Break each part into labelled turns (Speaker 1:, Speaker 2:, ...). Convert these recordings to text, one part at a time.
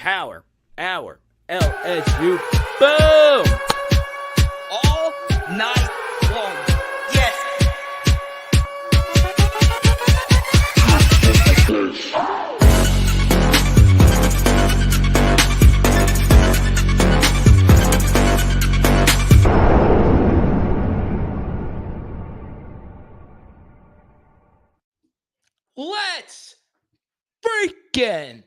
Speaker 1: power hour. LSU. Boom!
Speaker 2: All night long. Yes.
Speaker 1: Let's freaking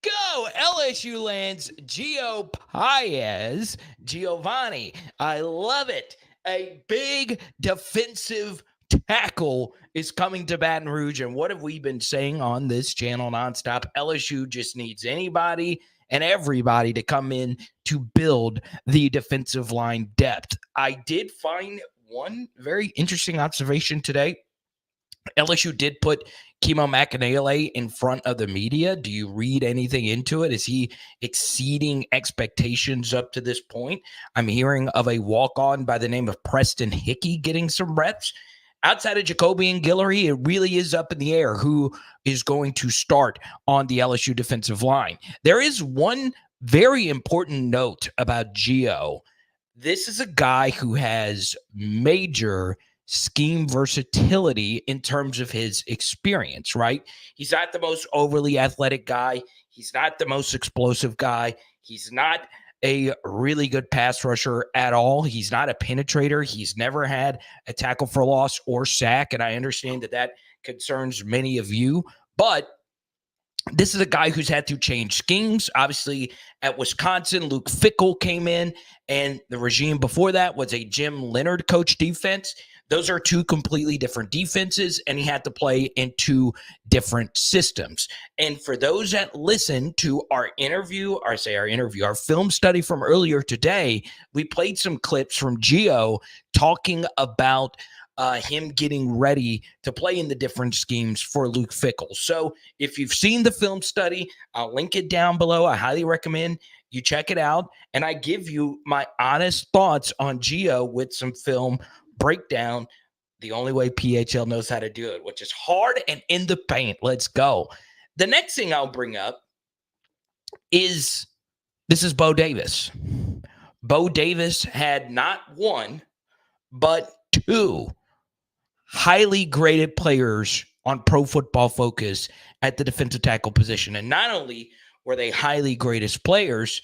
Speaker 1: go! LSU lands Gio Paez, Giovanni. I love it. A big defensive tackle is coming to Baton Rouge. And what have we been saying on this channel nonstop? LSU just needs anybody and everybody to come in to build the defensive line depth. I did find one very interesting observation today. LSU did put Kimo Makanele in front of the media. Do you read anything into it? Is he exceeding expectations up to this point? I'm hearing of a walk-on by the name of Preston Hickey getting some reps. Outside of Jacoby and Guillory, it really is up in the air who is going to start on the LSU defensive line. There is one very important note about Gio. This is a guy who has major scheme versatility in terms of his experience, right? He's not the most overly athletic guy. He's not the most explosive guy. He's not a really good pass rusher at all. He's not a penetrator. He's never had a tackle for loss or sack, and I understand that that concerns many of you, but this is a guy who's had to change schemes. Obviously, at Wisconsin, Luke Fickell came in, and the regime before that was a Jim Leonhard coach defense. Those are two completely different defenses, and he had to play in two different systems. And for those that listen to our film study from earlier today, we played some clips from Gio talking about him getting ready to play in the different schemes for Luke Fickell. So if you've seen the film study, I'll link it down below. I highly recommend you check it out, and I give you my honest thoughts on Gio with some film breakdown, the only way PHL knows how to do it, which is hard and in the paint. Let's go. The next thing I'll bring up is this is Bo Davis. Bo Davis had not one, but two highly graded players on Pro Football Focus at the defensive tackle position. And not only were they highly graded players,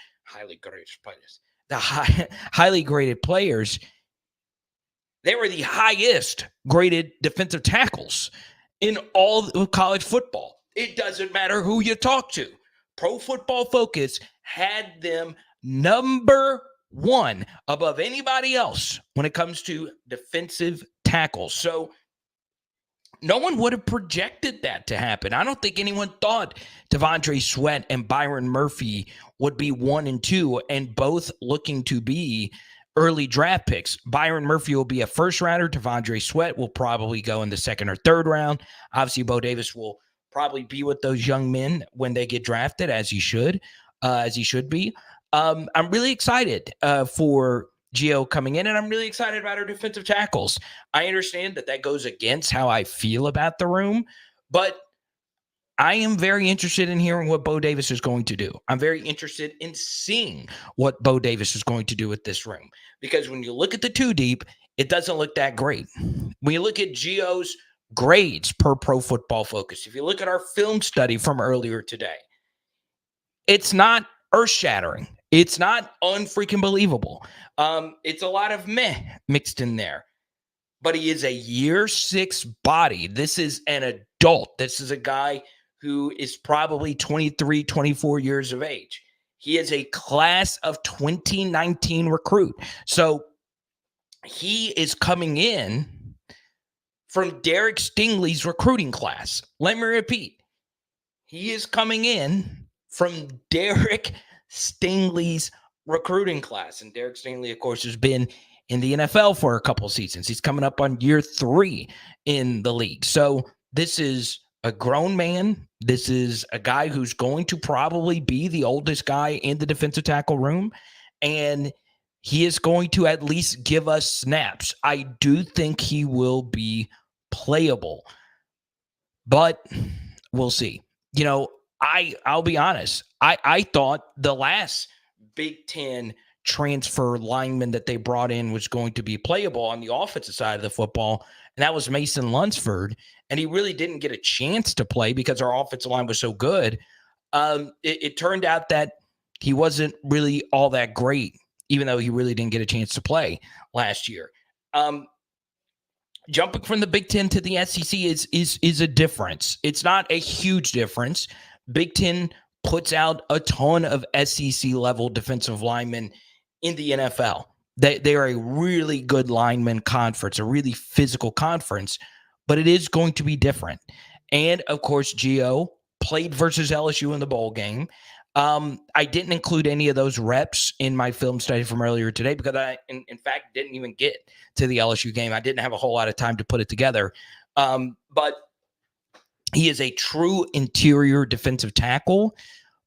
Speaker 1: they were the highest graded defensive tackles in all of college football. It doesn't matter who you talk to. Pro Football Focus had them number one above anybody else when it comes to defensive tackles. So no one would have projected that to happen. I don't think anyone thought Devondre Sweat and Byron Murphy would be 1 and 2 and both looking to be early draft picks. Byron Murphy will be a first rounder. Devondre Sweat will probably go in the second or third round. Obviously, Bo Davis will probably be with those young men when they get drafted, as he should be. I'm really excited for Gio coming in, and I'm really excited about our defensive tackles. I understand that goes against how I feel about the room, but I am very interested in hearing what Bo Davis is going to do. I'm very interested in seeing what Bo Davis is going to do with this room, because when you look at the two deep, it doesn't look that great. When you look at Gio's grades per Pro Football Focus, if you look at our film study from earlier today, it's not earth-shattering. It's not unfreaking believable. It's a lot of meh mixed in there. But he is a year 6 body. This is an adult. This is a guy who is probably 23, 24 years of age. He is a class of 2019 recruit. So he is coming in from Derek Stingley's recruiting class. Let me repeat. He is coming in from Derek Stingley's recruiting class. And Derek Stingley, of course, has been in the NFL for a couple seasons. He's coming up on year 3 in the league. So this is a grown man. This is a guy who's going to probably be the oldest guy in the defensive tackle room. And he is going to at least give us snaps. I do think he will be playable, but we'll see. You know, I'll be honest. I thought the last Big Ten transfer lineman that they brought in was going to be playable on the offensive side of the football, and that was Mason Lunsford. And he really didn't get a chance to play because our offensive line was so good. It turned out that he wasn't really all that great, even though he really didn't get a chance to play last year. Jumping from the Big Ten to the SEC is a difference. It's not a huge difference. Big Ten puts out a ton of SEC level defensive linemen in the NFL. They are a really good lineman conference, a really physical conference, but it is going to be different. And of course, Gio played versus LSU in the bowl game. I didn't include any of those reps in my film study from earlier today because I, in fact, didn't even get to the LSU game. I didn't have a whole lot of time to put it together. But he is a true interior defensive tackle.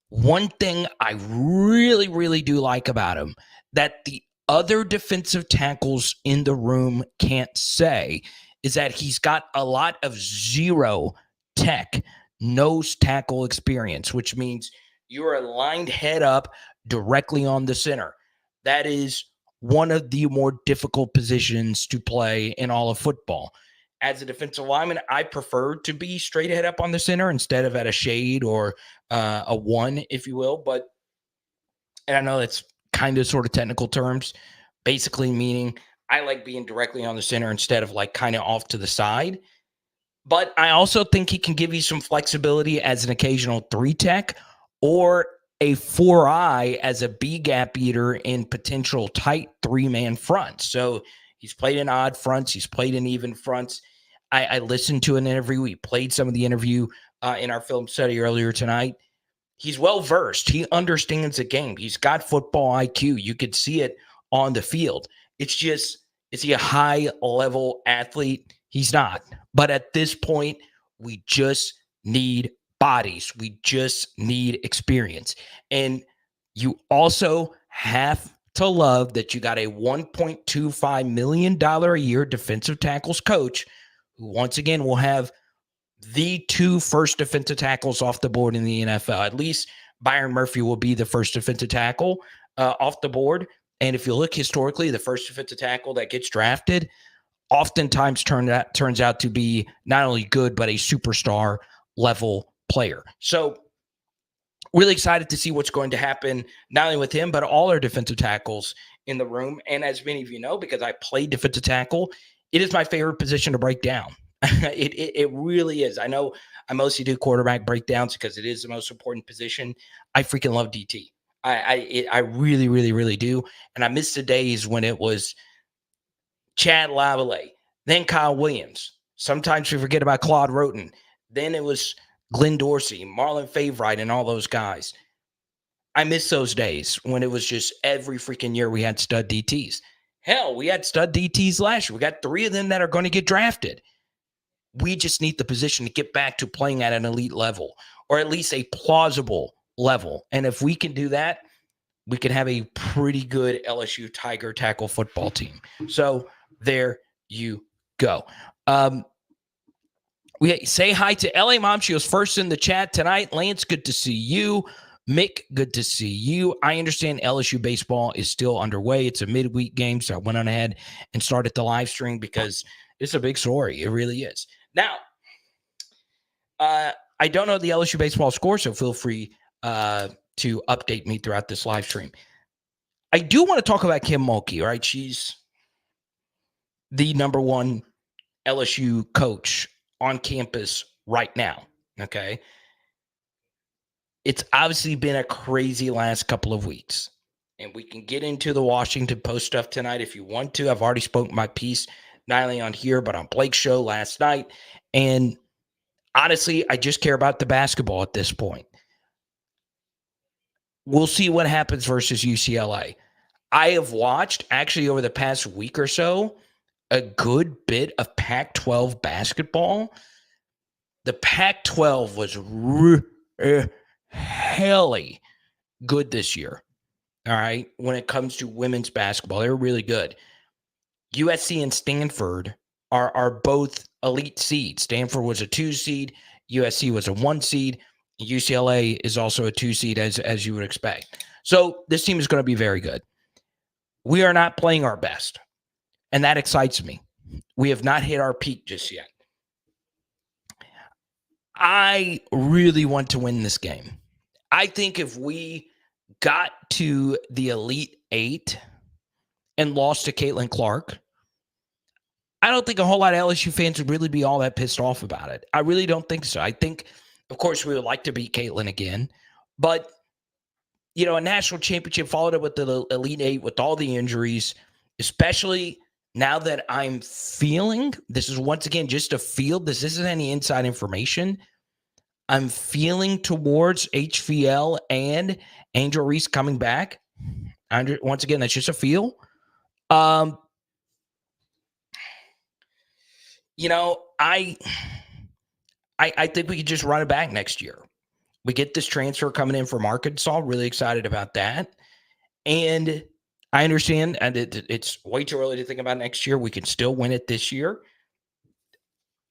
Speaker 1: One thing I really, really do like about him that the other defensive tackles in the room can't say is that he's got a lot of zero tech nose tackle experience, which means you're aligned head up directly on the center. That is one of the more difficult positions to play in all of football. As a defensive lineman, I prefer to be straight head up on the center instead of at a shade or a one, if you will. But, and I know that's kind of sort of technical terms, basically meaning I like being directly on the center instead of like kind of off to the side. But I also think he can give you some flexibility as an occasional three tech or a 4-eye as a B gap eater in potential tight three-man fronts. So he's played in odd fronts. He's played in even fronts. I listened to an interview. We played some of the interview in our film study earlier tonight. He's well-versed. He understands the game. He's got football IQ. You could see it on the field. It's just, is he a high-level athlete? He's not. But at this point, we just need bodies. We just need experience. And you also have to love that you got a $1.25 million a year defensive tackles coach who, once again, will have the two first defensive tackles off the board in the NFL. At least Byron Murphy will be the first defensive tackle off the board. And if you look historically, the first defensive tackle that gets drafted oftentimes turns out to be not only good, but a superstar level player. So really excited to see what's going to happen, not only with him, but all our defensive tackles in the room. And as many of you know, because I played defensive tackle, it is my favorite position to break down. It really is. I know I mostly do quarterback breakdowns because it is the most important position. I freaking love DT. I really, really, really do. And I miss the days when it was Chad Lavallee, then Kyle Williams. Sometimes we forget about Claude Roten. Then it was Glenn Dorsey, Marlon Favorite, and all those guys. I miss those days when it was just every freaking year we had stud DTs. Hell, we had stud DTs last year. We got 3 of them that are going to get drafted. We just need the position to get back to playing at an elite level or at least a plausible level. And if we can do that, we can have a pretty good LSU Tiger tackle football team. So there you go. We say hi to LA Mom. She was first in the chat tonight. Lance, good to see you. Mick, good to see you. I understand LSU baseball is still underway. It's a midweek game, so I went on ahead and started the live stream because it's a big story. It really is. Now, I don't know the LSU baseball score, so feel free to update me throughout this live stream. I do want to talk about Kim Mulkey, right? She's the number one LSU coach on campus right now, okay? It's obviously been a crazy last couple of weeks, and we can get into the Washington Post stuff tonight if you want to. I've already spoken my piece, not only on here, but on Blake's show last night, and honestly, I just care about the basketball at this point. We'll see what happens versus UCLA. I have watched, actually over the past week or so, a good bit of Pac-12 basketball. The Pac-12 was really good this year, all right, when it comes to women's basketball. They're really good. USC and Stanford are both elite seeds. Stanford was a 2 seed. USC was a 1 seed. UCLA is also a 2 seed as you would expect. So this team is going to be very good. We are not playing our best, and that excites me. We have not hit our peak just yet. I really want to win this game. I think if we got to the Elite Eight and lost to Caitlin Clark, I don't think a whole lot of LSU fans would really be all that pissed off about it. I really don't think so. I think, of course, we would like to beat Caitlin again, but a national championship followed up with the Elite Eight with all the injuries, especially now that I'm feeling, this is once again just a feel, this isn't any inside information. I'm feeling towards HVL and Angel Reese coming back. Once again, that's just a feel. I think we could just run it back next year. We get this transfer coming in from Arkansas. Really excited about that. And I understand, and it's way too early to think about next year. We can still win it this year.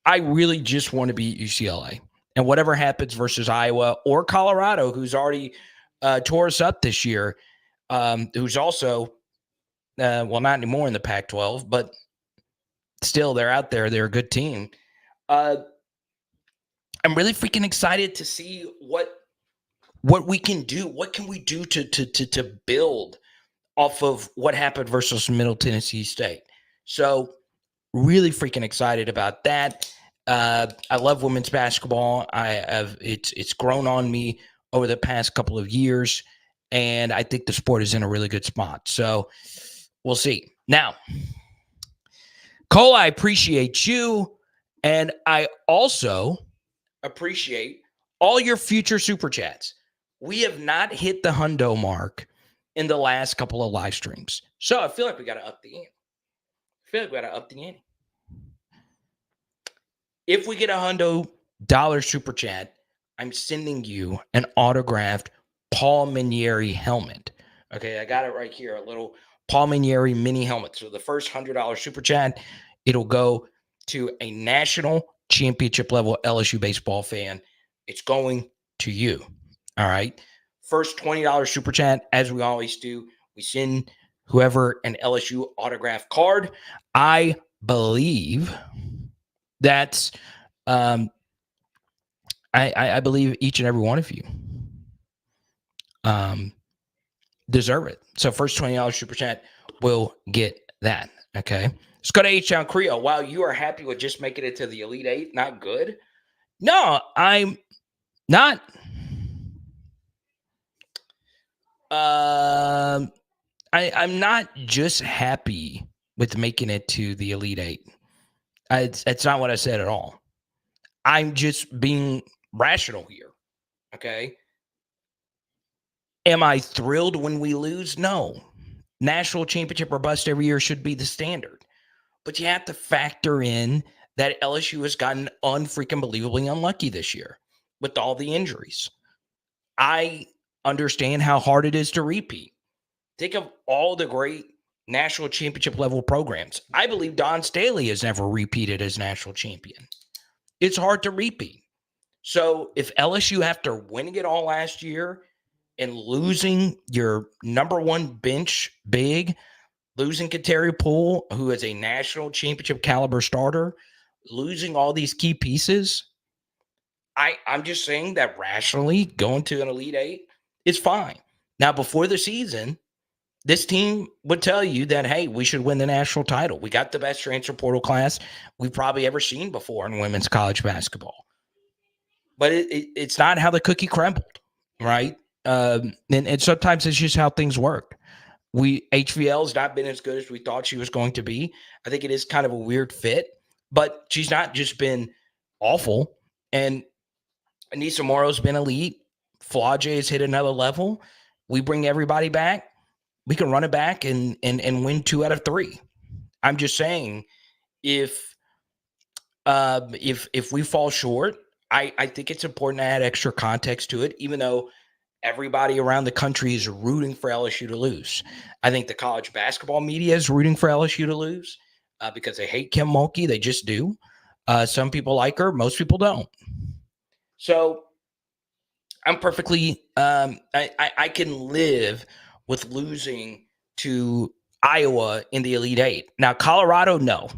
Speaker 1: I really just want to beat UCLA. And whatever happens versus Iowa or Colorado, who's already tore us up this year, who's also, not anymore in the Pac-12, but still they're out there. They're a good team. I'm really freaking excited to see what we can do. What can we do to build off of what happened versus Middle Tennessee State? So really freaking excited about that. I love women's basketball. It's grown on me over the past couple of years, and I think the sport is in a really good spot. So we'll see. Now, Cole, I appreciate you, and I also appreciate all your future super chats. We have not hit the hundo mark in the last couple of live streams, so I feel like we got to up the ante. If we get a $100 super chat, I'm sending you an autographed Paul Minieri helmet. Okay, I got it right here, a little Paul Minieri mini helmet. So the first $100 super chat, it'll go to a national championship level LSU baseball fan. It's going to you. All right. First $20 super chat, as we always do, we send whoever an LSU autograph card. I believe that's I believe each and every one of you deserve it. So first $20 super chat will get that. Okay. Let's go to H-Town Creole. Wow, you are happy with just making it to the Elite Eight? Not good? No, I'm not. I'm not just happy with making it to the Elite Eight. It's not what I said at all. I'm just being rational here. Okay. Am I thrilled when we lose? No. National championship or bust every year should be the standard. But you have to factor in that LSU has gotten unfreaking believably unlucky this year with all the injuries. I understand how hard it is to repeat. Think of all the great national championship level programs. I believe Don Staley has never repeated as national champion. It's hard to repeat. So if LSU, after winning it all last year and losing your number one bench big, losing Kateri Poole, who is a national championship caliber starter, losing all these key pieces, I'm just saying that rationally going to an Elite Eight is fine. Now, before the season, this team would tell you that, hey, we should win the national title. We got the best transfer portal class we've probably ever seen before in women's college basketball. But it's not how the cookie crumbled, right? And sometimes it's just how things work. HVL has not been as good as we thought she was going to be. I think it is kind of a weird fit, but she's not just been awful. And Anissa Morrow's been elite. Flau'jae has hit another level. We bring everybody back. We can run it back and win 2 out of 3. I'm just saying, if we fall short, I think it's important to add extra context to it, even though everybody around the country is rooting for LSU to lose. I think the college basketball media is rooting for LSU to lose because they hate Kim Mulkey. They just do. Some people like her. Most people don't. So I'm perfectly I can live with losing to Iowa in the Elite Eight. Now, Colorado, no.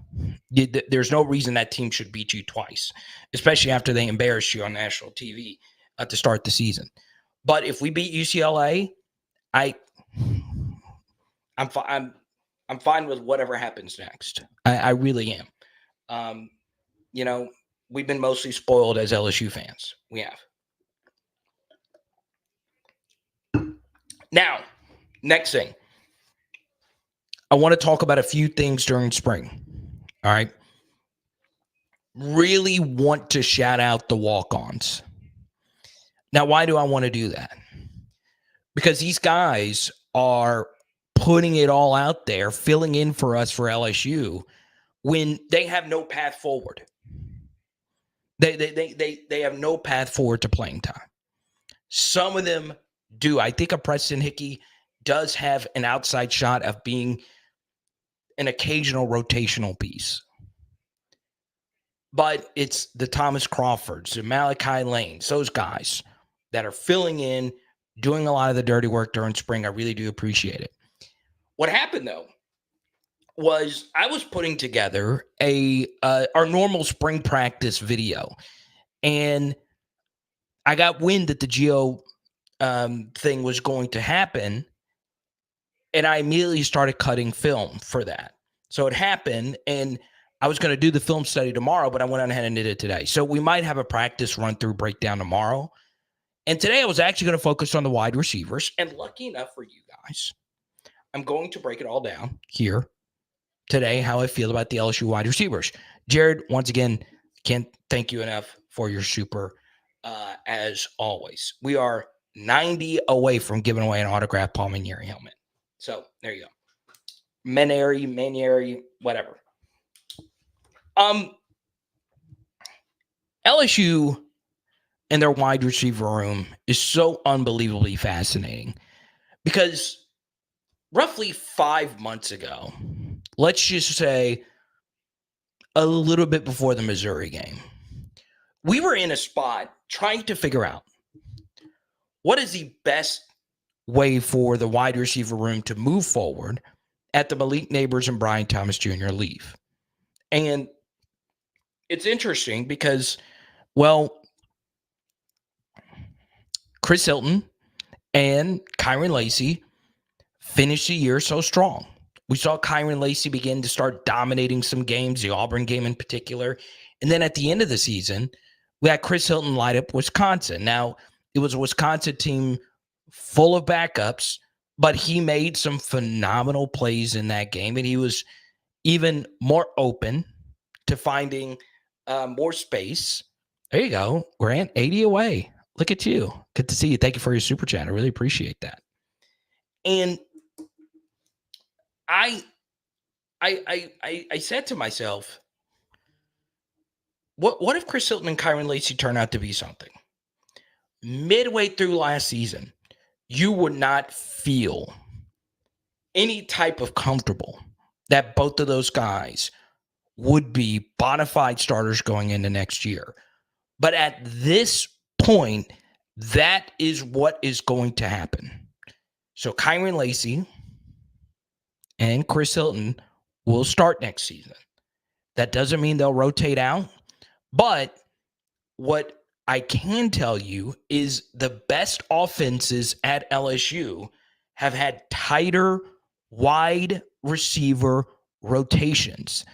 Speaker 1: There's no reason that team should beat you twice, especially after they embarrassed you on national TV to start the season. But if we beat UCLA, I'm fine with whatever happens next. I really am. We've been mostly spoiled as LSU fans. We have. Now, next thing. I want to talk about a few things during spring. All right. Really want to shout out the walk-ons. Now, why do I want to do that? Because these guys are putting it all out there, filling in for us for LSU when they have no path forward. They have no path forward to playing time. Some of them do. I think a Preston Hickey does have an outside shot of being an occasional rotational piece. But it's the Thomas Crawfords, the Malachi Lanes, those guys that are filling in, doing a lot of the dirty work during spring. I really do appreciate it. What happened, though, was I was putting together our normal spring practice video, and I got wind that the Gio thing was going to happen, and I immediately started cutting film for that. So it happened, and I was going to do the film study tomorrow, but I went on ahead and did it today. So we might have a practice run-through breakdown tomorrow. And today I was actually going to focus on the wide receivers. And lucky enough for you guys, I'm going to break it all down here today, how I feel about the LSU wide receivers. Jared, once again, can't thank you enough for your super as always. We are 90 away from giving away an autographed Paul Mainieri helmet. So there you go. Mainieri, whatever. LSU and their wide receiver room is so unbelievably fascinating because roughly 5 months ago, let's just say a little bit before the Missouri game, we were in a spot trying to figure out what is the best way for the wide receiver room to move forward at the Malik Neighbors and Brian Thomas Jr. leave. And it's interesting because, well, Chris Hilton and Kyron Lacy finished the year so strong. We saw Kyron Lacy begin to start dominating some games, the Auburn game in particular. And then at the end of the season, we had Chris Hilton light up Wisconsin. Now, it was a Wisconsin team full of backups, but he made some phenomenal plays in that game, and he was even more open to finding more space. There you go, Grant, 80 away. Look at you. Good to see you. Thank you for your super chat. I really appreciate that. And I said to myself, what if Chris Hilton and Kyron Lacy turn out to be something? Midway through last season, you would not feel any type of comfortable that both of those guys would be bona fide starters going into next year. But at this point, that is what is going to happen. So Kyron Lacy and Chris Hilton will start next season. That doesn't mean they'll rotate out, but what I can tell you is the best offenses at LSU have had tighter wide receiver rotations.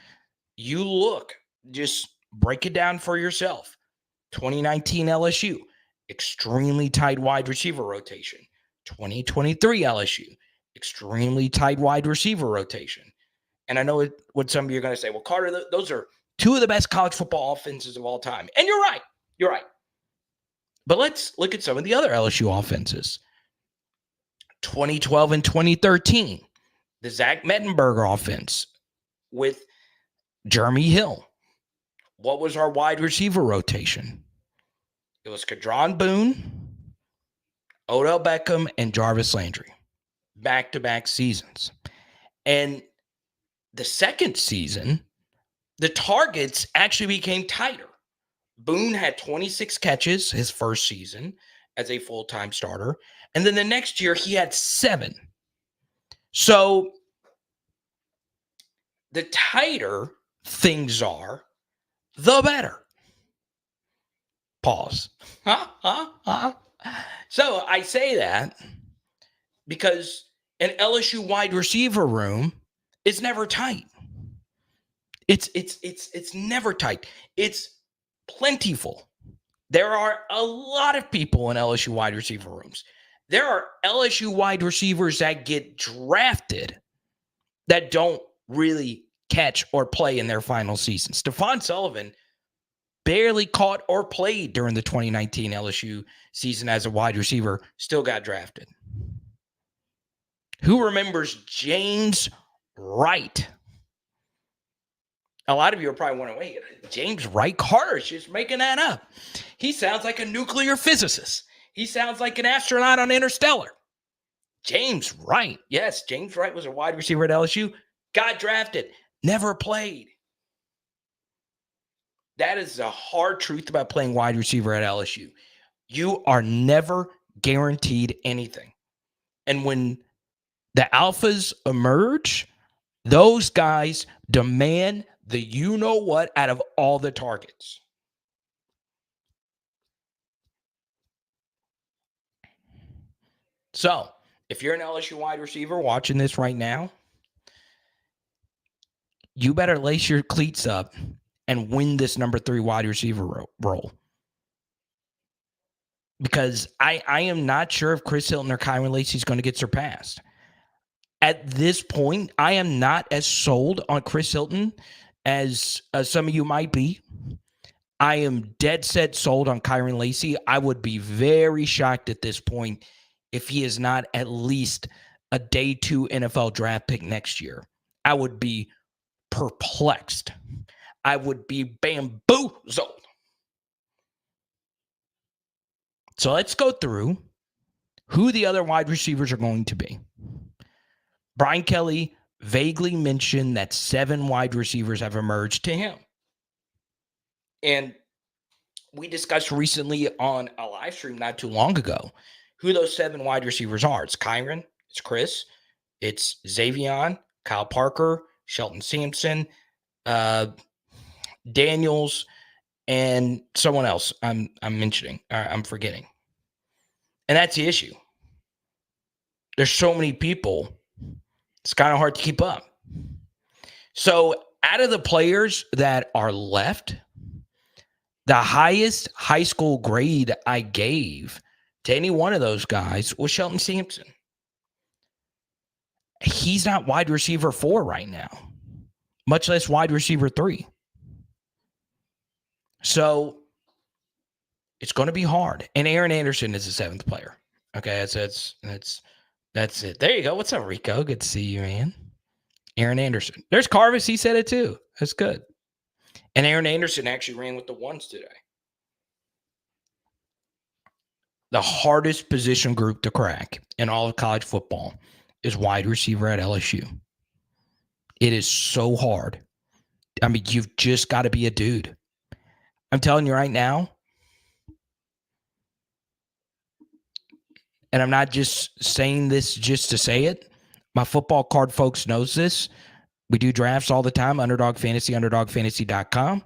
Speaker 1: You look, just break it down for yourself. 2019 LSU, extremely tight wide receiver rotation. 2023 LSU, extremely tight wide receiver rotation. And I know what some of you are going to say, well, Carter, those are two of the best college football offenses of all time. And you're right. You're right. But let's look at some of the other LSU offenses. 2012 and 2013, the Zach Mettenberger offense with Jeremy Hill. What was our wide receiver rotation? It was Kadron Boone, Odell Beckham, and Jarvis Landry. Back-to-back seasons. And the second season, the targets actually became tighter. Boone had 26 catches his first season, as a full-time starter. And then the next year, he had 7. So the tighter things are, the better. Pause. So I say that because an LSU wide receiver room is never tight. It's never tight. It's plentiful. There are a lot of people in LSU wide receiver rooms. There are LSU wide receivers that get drafted that don't really catch or play in their final season. Stephon Sullivan barely caught or played during the 2019 LSU season as a wide receiver, still got drafted. Who remembers James Wright? A lot of you are probably wondering, wait, James Wright? Carter's just making that up. He sounds like a nuclear physicist. He sounds like an astronaut on Interstellar. James Wright. Yes, James Wright was a wide receiver at LSU, got drafted, never played. That is the hard truth about playing wide receiver at LSU. You are never guaranteed anything. And when the alphas emerge, those guys demand the you-know-what out of all the targets. So, if you're an LSU wide receiver watching this right now, you better lace your cleats up and win this number 3 wide receiver role. Because I am not sure if Chris Hilton or Kyron Lacy is going to get surpassed. At this point, I am not as sold on Chris Hilton as some of you might be. I am dead set sold on Kyron Lacy. I would be very shocked at this point if he is not at least a day 2 NFL draft pick next year. I would be perplexed. I would be bamboozled. So let's go through who the other wide receivers are going to be. Brian Kelly vaguely mentioned that 7 wide receivers have emerged to him. And we discussed recently on a live stream not too long ago who those 7 wide receivers are. It's Kyron, it's Chris, it's Xavion, Kyle Parker, Shelton Sampson, Daniels, and someone else I'm mentioning, I'm forgetting. And that's the issue. There's so many people, it's kind of hard to keep up. So out of the players that are left, the highest high school grade I gave to any one of those guys was Shelton Sampson. He's not wide receiver 4 right now, much less wide receiver 3. So it's going to be hard. And Aaron Anderson is the 7th player. Okay, that's it. There you go. What's up, Rico? Good to see you, man. Aaron Anderson. There's Carvis. He said it too. That's good. And Aaron Anderson actually ran with the 1s today. The hardest position group to crack in all of college football is wide receiver at LSU. It is so hard. I mean, you've just got to be a dude. I'm telling you right now, and I'm not just saying this just to say it. My football card folks knows this. We do drafts all the time, Underdog Fantasy, UnderdogFantasy.com.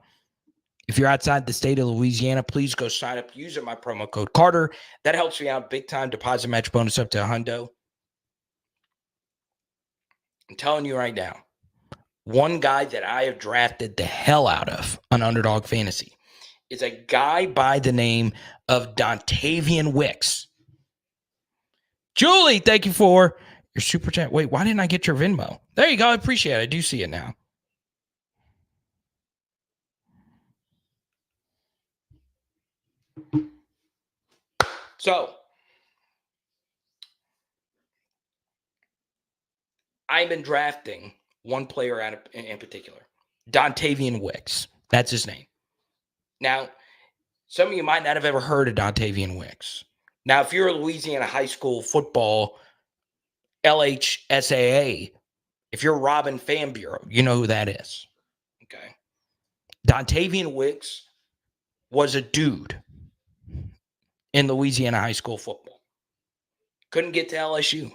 Speaker 1: If you're outside the state of Louisiana, please go sign up using my promo code Carter. That helps me out big time. Deposit match bonus up to $100. I'm telling you right now, one guy that I have drafted the hell out of on Underdog Fantasy is a guy by the name of Dontavian Wicks. Julie, thank you for your super chat. Wait, why didn't I get your Venmo? There you go. I appreciate it. I do see it now. So, I've been drafting one player in particular, Dontavian Wicks. That's his name. Now, some of you might not have ever heard of Dontavian Wicks. Now, if you're a Louisiana high school football LHSAA, if you're Robin Fan Bureau, you know who that is. Okay. Dontavian Wicks was a dude in Louisiana high school football. Couldn't get to LSU.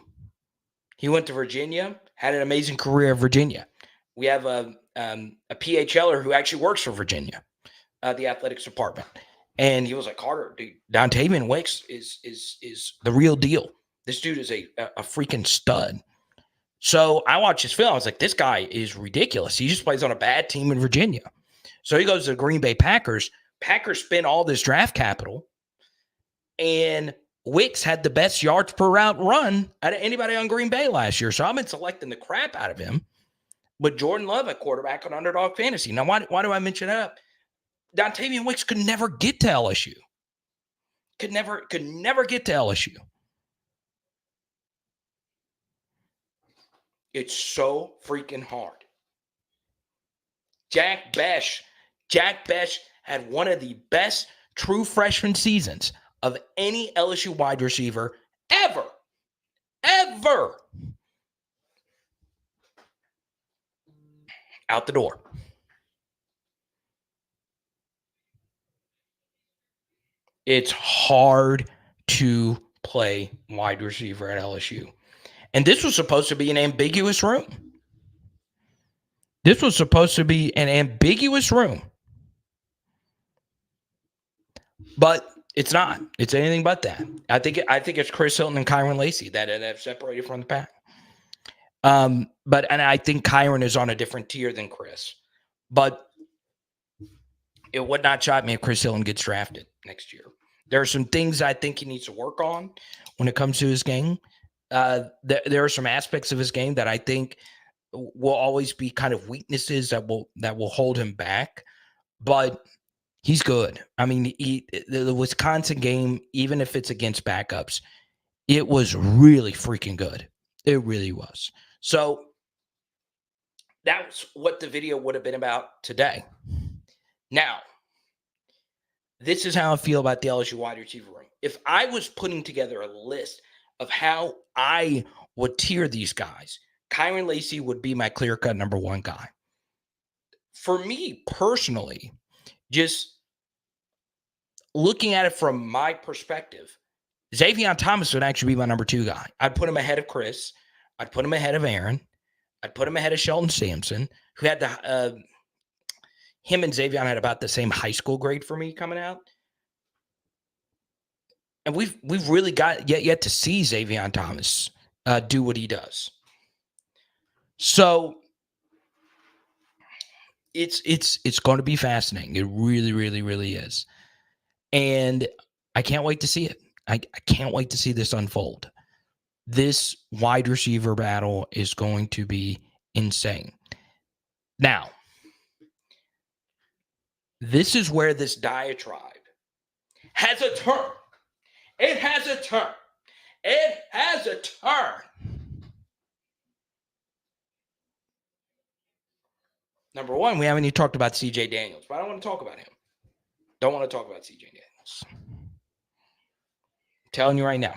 Speaker 1: He went to Virginia, had an amazing career at Virginia. We have a PHLer who actually works for Virginia, the athletics department. And he was like, Carter, dude, Dontavian Wicks is the real deal. This dude is a freaking stud. So I watched his film. I was like, this guy is ridiculous. He just plays on a bad team in Virginia. So he goes to the Green Bay Packers. Packers spend all this draft capital. And Wicks had the best yards per route run out of anybody on Green Bay last year. So I've been selecting the crap out of him with Jordan Love at quarterback on Underdog Fantasy. Now, why do I mention that? Dontavian Wicks could never get to LSU. Could never get to LSU. It's so freaking hard. Jack Besh had one of the best true freshman seasons of any LSU wide receiver ever. Out the door. It's hard to play wide receiver at LSU. And this was supposed to be an ambiguous room. But it's not. It's anything but that. I think it's Chris Hilton and Kyron Lacy that have separated from the pack. And I think Kyron is on a different tier than Chris. But it would not shock me if Chris Hilton gets drafted next year. There are some things I think he needs to work on when it comes to his game. There are some aspects of his game that I think will always be kind of weaknesses that will hold him back. But he's good. I mean, the Wisconsin game, even if it's against backups, it was really freaking good. It really was. So that's what the video would have been about today. Now, this is how I feel about the LSU wide receiver room. If I was putting together a list of how I would tier these guys, Kyron Lacy would be my clear-cut number one guy. For me personally, just looking at it from my perspective, Xavier Thomas would actually be my number two guy. I'd put him ahead of Chris. I'd put him ahead of Aaron. I'd put him ahead of Sheldon Sampson, who had him and Xavier had about the same high school grade for me coming out. And we've really got yet to see Xavier Thomas do what he does. So it's going to be fascinating. It really, really, really is. And I can't wait to see it. I can't wait to see this unfold. This wide receiver battle is going to be insane. Now, this is where this diatribe has a turn. It has a turn. It has a turn. Number one, we haven't even talked about C.J. Daniels, but I don't want to talk about him. Don't want to talk about C.J. Daniels. I'm telling you right now.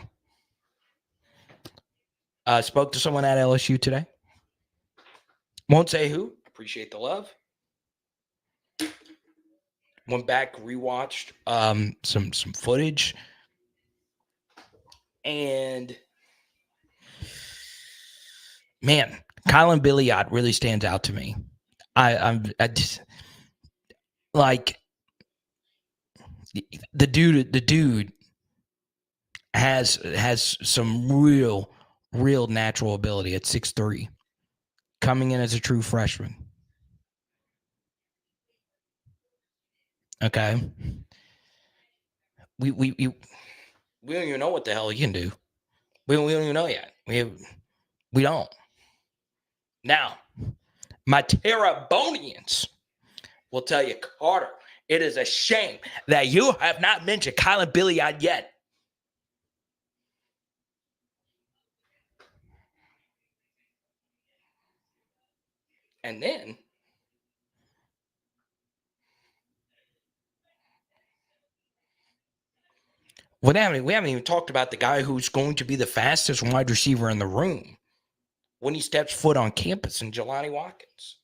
Speaker 1: Spoke to someone at LSU today. Won't say who. Appreciate the love. Went back, rewatched some footage. And man, Kylan Billiot really stands out to me. I just like the dude has some real natural ability at 6'3", coming in as a true freshman. Okay. We don't even know what the hell he can do. We don't even know yet. We don't. Now, my Terrabonians will tell you, Carter, it is a shame that you have not mentioned Kylan Billiot yet. And then we haven't even talked about the guy who's going to be the fastest wide receiver in the room when he steps foot on campus in Jelani Watkins.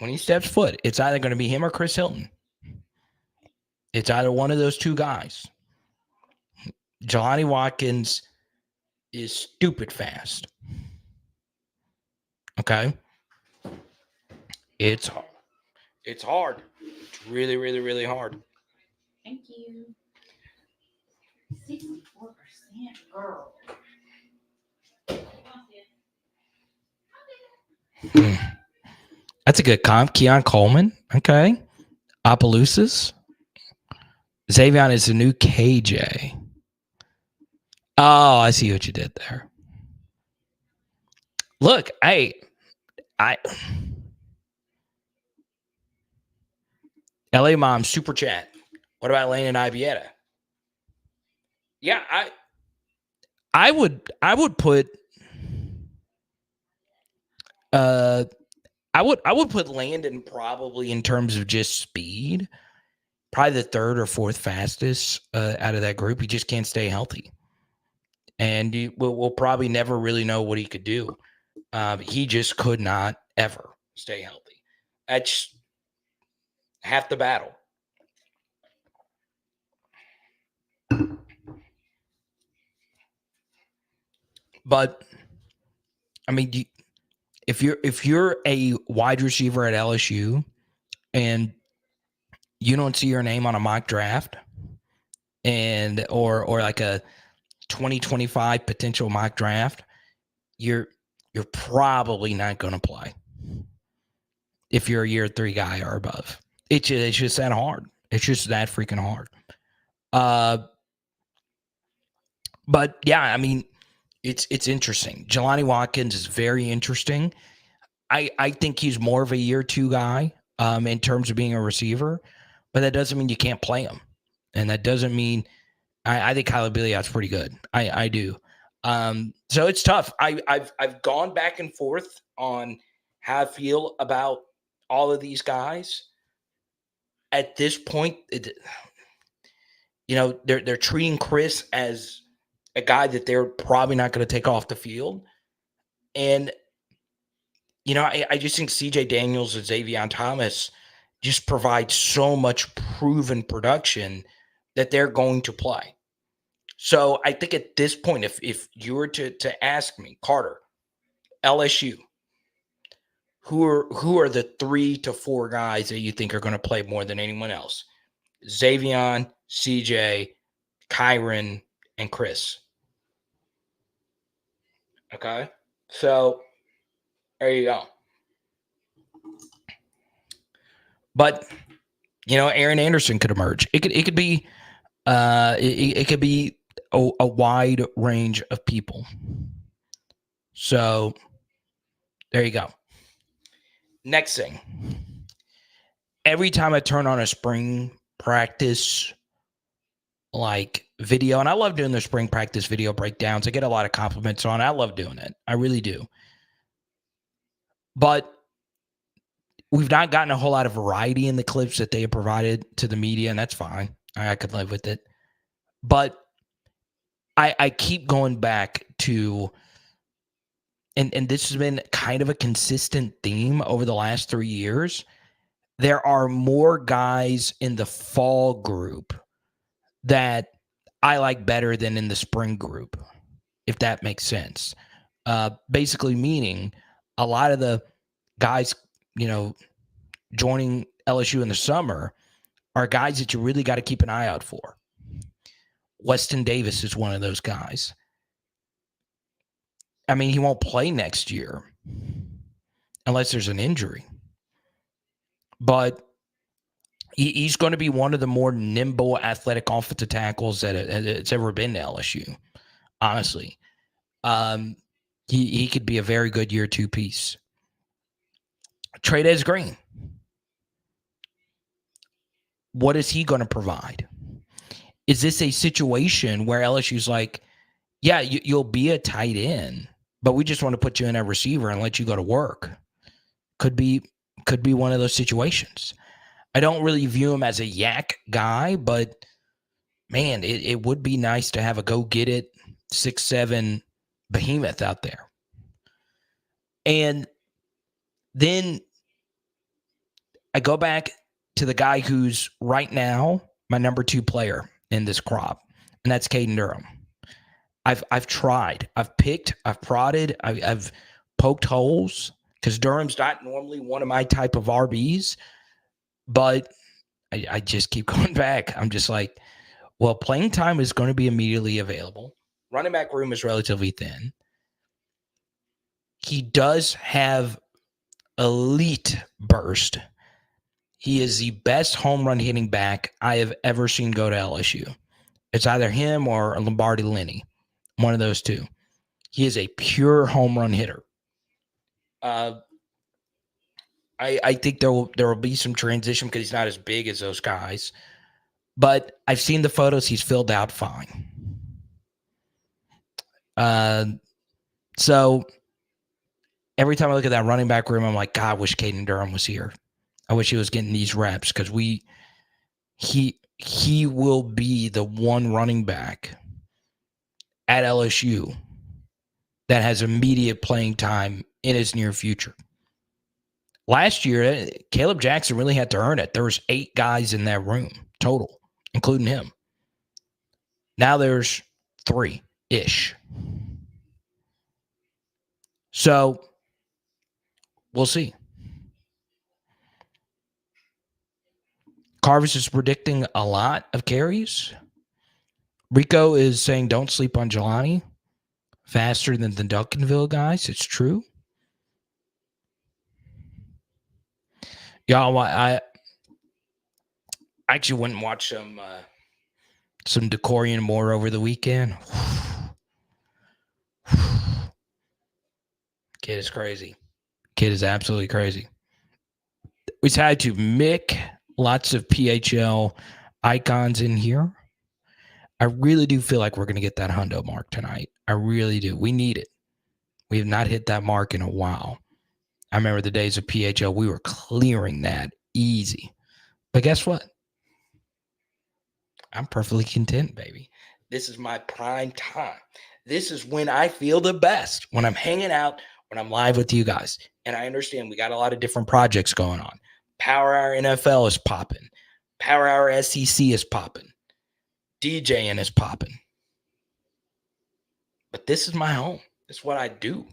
Speaker 1: when he steps foot, it's either going to be him or Chris Hilton. It's either one of those two guys. Jelani Watkins is stupid fast. Okay? It's hard. It's hard. It's really, really, really hard.
Speaker 2: Thank you. 64% girl.
Speaker 1: That's a good comp. Keon Coleman. Okay. Opelousas. Xavion is the new KJ. Oh, I see what you did there. Look, LA Mom super chat. What about Lane and Ibieta? Yeah, I would put I would put Landon probably in terms of just speed, probably the third or fourth fastest out of that group. He just can't stay healthy, and we'll probably never really know what he could do. He just could not ever stay healthy. That's half the battle. But I mean, if you're a wide receiver at LSU and you don't see your name on a mock draft and or like a 2025 potential mock draft, you're probably not going to play if you're a year 3 guy or above. It's just that hard. It's just that freaking hard. But yeah, I mean, it's interesting. Jelani Watkins is very interesting. I think he's more of a year 2 guy in terms of being a receiver, but that doesn't mean you can't play him. And that doesn't mean I think Kyler Billiot's pretty good. I do. So it's tough. I've gone back and forth on how I feel about all of these guys. At this point, they're treating Chris as a guy that they're probably not going to take off the field. And, I just think CJ Daniels and Xavion Thomas just provide so much proven production that they're going to play. So I think at this point, if you were to ask me, Carter, LSU, who are the 3 to 4 guys that you think are going to play more than anyone else? Xavion, CJ, Kyron, and Chris. Okay, so there you go. But Aaron Anderson could emerge. It could be it could be a wide range of people. So there you go. Next thing. Every time I turn on a spring practice video, and I love doing the spring practice video breakdowns. I get a lot of compliments on it. I love doing it. I really do. But we've not gotten a whole lot of variety in the clips that they have provided to the media, and that's fine. I could live with it. But I keep going back to, and this has been kind of a consistent theme over the last 3 years. There are more guys in the fall group that I like better than in the spring group, if that makes sense. Basically meaning a lot of the guys, joining LSU in the summer are guys that you really got to keep an eye out for. Weston Davis is one of those guys. I mean, he won't play next year unless there's an injury. But he's going to be one of the more nimble, athletic offensive tackles that it's ever been to LSU, honestly. He could be a very good year 2 piece. Trey'Dez Green. What is he going to provide? Is this a situation where LSU's like, yeah, you'll be a tight end, but we just want to put you in a receiver and let you go to work? Could be one of those situations. I don't really view him as a yak guy, but man, it would be nice to have a go-get-it 6'7" behemoth out there. And then I go back to the guy who's right now my number 2 player in this crop, and that's Caden Durham. I've tried. I've picked. I've prodded. I've poked holes because Durham's not normally one of my type of RBs, but I just keep going back. I'm just like, well, playing time is going to be immediately available. Running back room is relatively thin. He does have elite burst. He is the best home run hitting back I have ever seen go to LSU. It's either him or Lombardi Linney, one of those two. He is a pure home run hitter. I think there will be some transition because he's not as big as those guys. But I've seen the photos. He's filled out fine. So every time I look at that running back room, I'm like, God, I wish Caden Durham was here. I wish he was getting these reps because he will be the one running back at LSU that has immediate playing time in his near future. Last year, Caleb Jackson really had to earn it. There was 8 guys in that room total, including him. Now there's 3-ish. So we'll see. Carvis is predicting a lot of carries. Rico is saying don't sleep on Jelani. Faster than the Duncanville guys. It's true. Y'all, I actually went and watched some Decorian Moore over the weekend. Kid is crazy. Kid is absolutely crazy. We've had to Mick, lots of PHL icons in here. I really do feel like we're going to get that hundo mark tonight. I really do. We need it. We have not hit that mark in a while. I remember the days of PHL. We were clearing that easy. But guess what? I'm perfectly content, baby. This is my prime time. This is when I feel the best, when I'm hanging out, when I'm live with you guys. And I understand we got a lot of different projects going on. Power Hour NFL is popping. Power Hour SEC is popping. DJing is popping. But this is my home. It's what I do.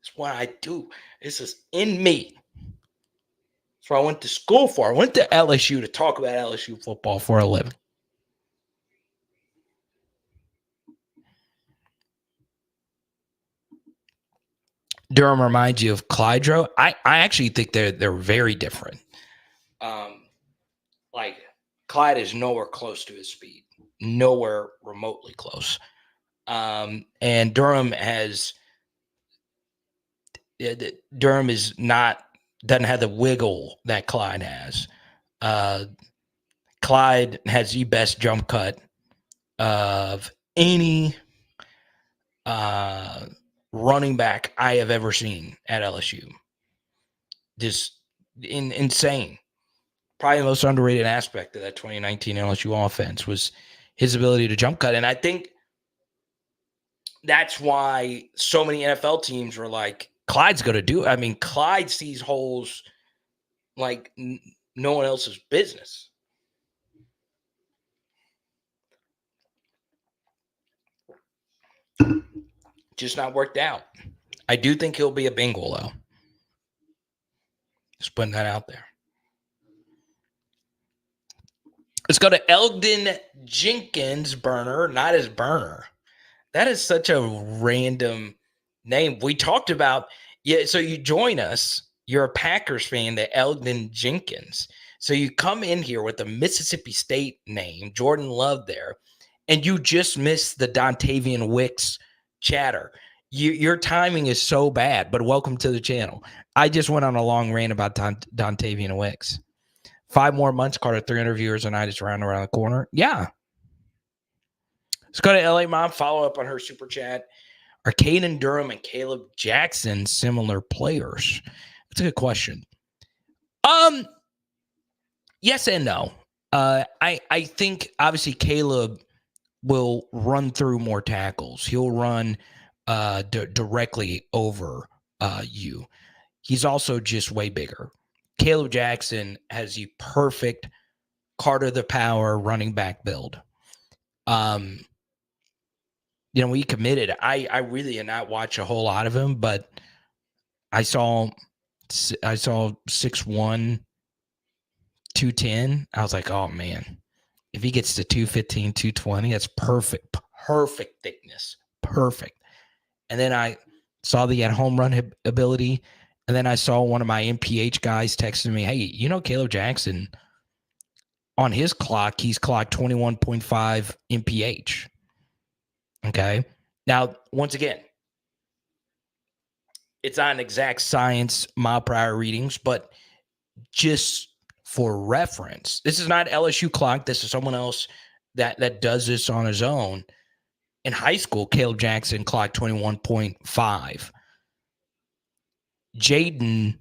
Speaker 1: It's what I do. This is in me. That's what I went to school for. I went to LSU to talk about LSU football for a living. Durham reminds you of Clydro. I actually think they're very different. Like Clyde is nowhere close to his speed, nowhere remotely close. And Durham is not, doesn't have the wiggle that Clyde has. Clyde has the best jump cut of any running back I have ever seen at LSU. Just insane. Probably the most underrated aspect of that 2019 LSU offense was his ability to jump cut. And I think that's why so many NFL teams were like, Clyde's going to do it. I mean, Clyde sees holes like no one else's business. Just not worked out. I do think he'll be a Bengal, though. Just putting that out there. Let's go to Eldon Jenkins Burner, not his burner. That is such a random name. We talked about, so you join us. You're a Packers fan, the Eldon Jenkins. So you come in here with a Mississippi State name, Jordan Love there, and you just missed the Dontavian Wicks chatter. Your timing is so bad, but welcome to the channel. I just went on a long rant about Dontavian Wicks. 5 more months, Carter, 300 viewers a night is around the corner. Yeah. Let's go to LA Mom, follow up on her super chat. Are Caden Durham and Caleb Jackson similar players? That's a good question. Yes and no. I think obviously Caleb will run through more tackles. He'll run directly over you. He's also just way bigger. Caleb Jackson has the perfect Carter the Power running back build. When he committed, I really did not watch a whole lot of him, but I saw 6'1", 210. I was like, oh man, if he gets to 215, 220, that's perfect thickness, perfect. And then I saw the at home run ability, and then I saw one of my MPH guys texting me, hey, Caleb Jackson, on his clock, he's clocked 21.5 MPH. Okay. Now, once again, it's not an exact science mile per hour readings, but just for reference, this is not LSU clock. This is someone else that does this on his own. In high school, Caleb Jackson clocked 21.5. Jaden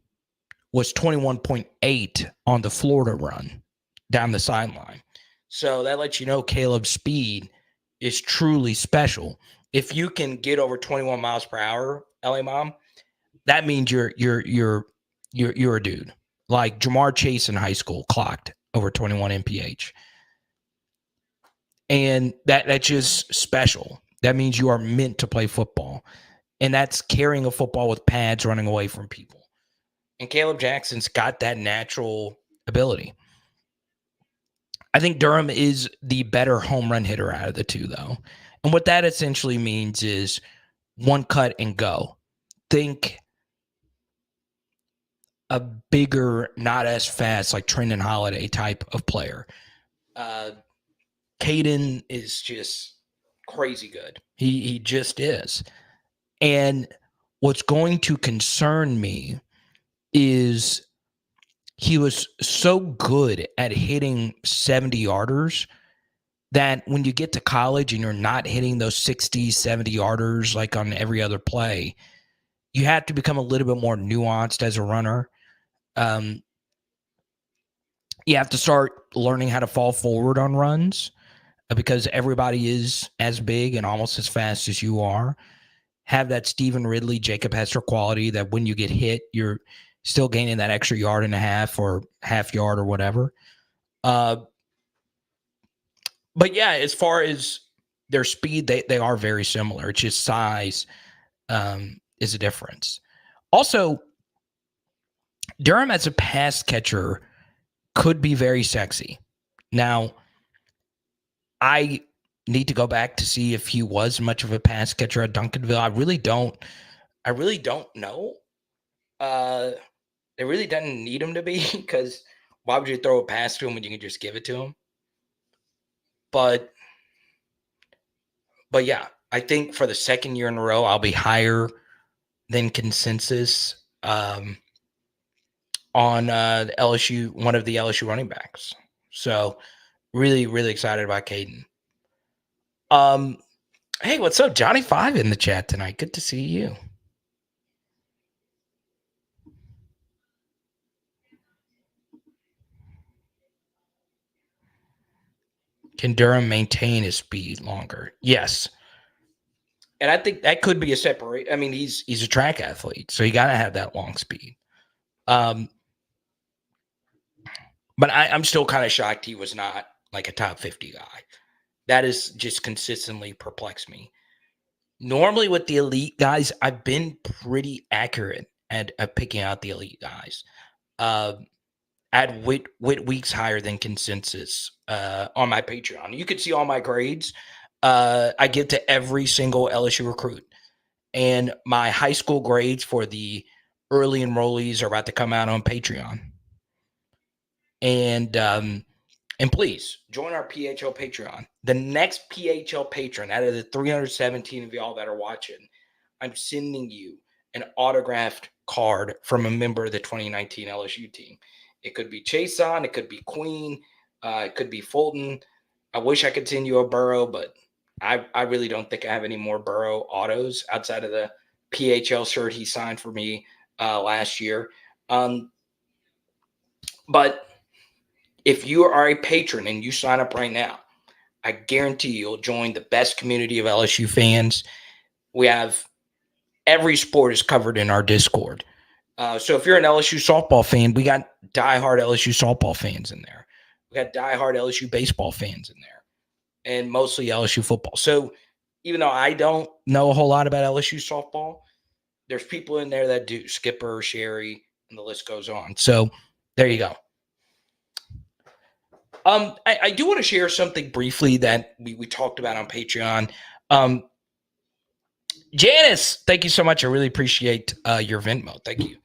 Speaker 1: was 21.8 on the Florida run down the sideline. So that lets you know Caleb's speed is truly special. If you can get over 21 miles per hour, LA Mom, that means you're a dude. Like Jamar Chase in high school clocked over 21 MPH. And that's just special. That means you are meant to play football. And that's carrying a football with pads, running away from people. And Caleb Jackson's got that natural ability. I think Durham is the better home run hitter out of the two, though. And what that essentially means is one cut and go. Think a bigger, not as fast, like Trenton Holiday type of player. Caden is just crazy good. He just is. And what's going to concern me is he was so good at hitting 70-yarders that when you get to college and you're not hitting those 60, 70-yarders like on every other play, you have to become a little bit more nuanced as a runner. You have to start learning how to fall forward on runs because everybody is as big and almost as fast as you are. Have that Stephen Ridley, Jacob Hester quality that when you get hit, you're still gaining that extra yard and a half or half yard or whatever. But yeah, as far as their speed, they are very similar. It's just size is a difference. Also, Durham as a pass catcher could be very sexy. Now, I need to go back to see if he was much of a pass catcher at Duncanville. I really don't know. It really doesn't need him to be because why would you throw a pass to him when you can just give it to him? But yeah, I think for the second year in a row, I'll be higher than consensus on the LSU, one of the LSU running backs. So really, really excited about Caden. Hey, what's up? Johnny 5 in the chat tonight. Good to see you. Can Durham maintain his speed longer? Yes. And I think that could be a separate. I mean, he's a track athlete, so you got to have that long speed. But I'm still kind of shocked he was not like a top 50 guy. That is just consistently perplexed me. Normally with the elite guys, I've been pretty accurate at picking out the elite guys. At wit weeks higher than consensus on my Patreon. You could see all my grades. I give to every single LSU recruit. And my high school grades for the early enrollees are about to come out on Patreon. And please join our PHL Patreon. The next PHL patron out of the 317 of y'all that are watching, I'm sending you an autographed card from a member of the 2019 LSU team. It could be Chason, it could be Queen, it could be Fulton. I wish I could send you a Burrow, but I really don't think I have any more Burrow autos outside of the PHL shirt he signed for me last year. But if you are a patron and you sign up right now, I guarantee you'll join the best community of LSU fans. We have every sport is covered in our Discord. So if you're an LSU softball fan, we got diehard LSU softball fans in there. We got diehard LSU baseball fans in there, and mostly LSU football. So even though I don't know a whole lot about LSU softball, there's people in there that do. Skipper, Sherry, and the list goes on. So there you go. I do want to share something briefly that we talked about on Patreon. Janice, thank you so much. I really appreciate your Venmo. Thank you.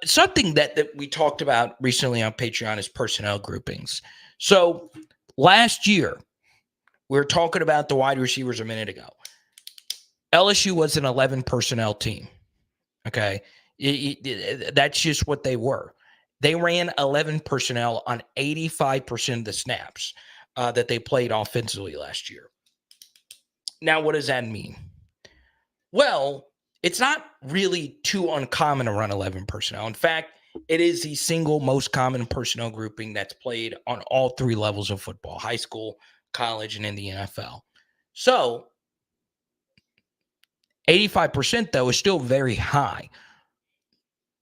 Speaker 1: Something that we talked about recently on Patreon is personnel groupings. So last year, we were talking about the wide receivers a minute ago. LSU was an 11 personnel team. Okay. That's just what they were. They ran 11 personnel on 85% of the snaps that they played offensively last year. Now, what does that mean? Well, it's not really too uncommon to run 11 personnel. In fact, it is the single most common personnel grouping that's played on all three levels of football: high school, college, and in the NFL. So 85%, though, is still very high.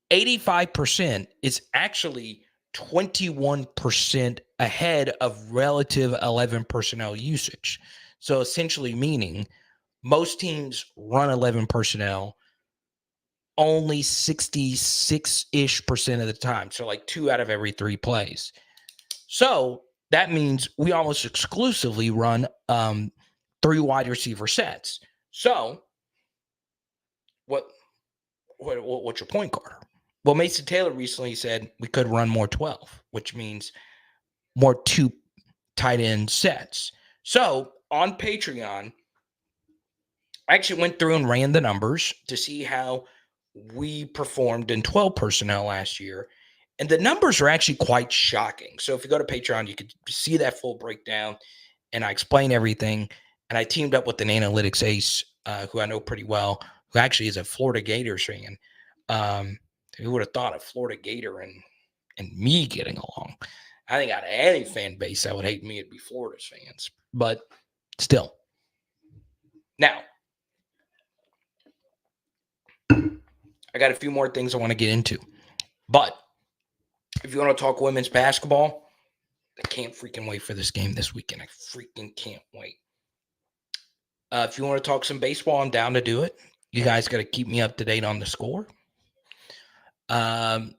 Speaker 1: 85% is actually 21% ahead of relative 11 personnel usage. So essentially meaning most teams run 11 personnel only 66-ish percent of the time. So like 2 out of every 3 plays. So that means we almost exclusively run 3 wide receiver sets. So what's your point, Carter? Well, Mason Taylor recently said we could run more 12, which means more 2 tight end sets. So on Patreon, I actually went through and ran the numbers to see how we performed in 12 personnel last year. And the numbers are actually quite shocking. So if you go to Patreon, you can see that full breakdown. And I explain everything. And I teamed up with an analytics ace who I know pretty well, who actually is a Florida Gators fan. Who would have thought a Florida Gator and me getting along? I think out of any fan base that would hate me, it'd be Florida's fans. But still. Now, I got a few more things I want to get into. But if you want to talk women's basketball, I can't freaking wait for this game this weekend. I freaking can't wait. If you want to talk some baseball, I'm down to do it. You guys got to keep me up to date on the score. I'm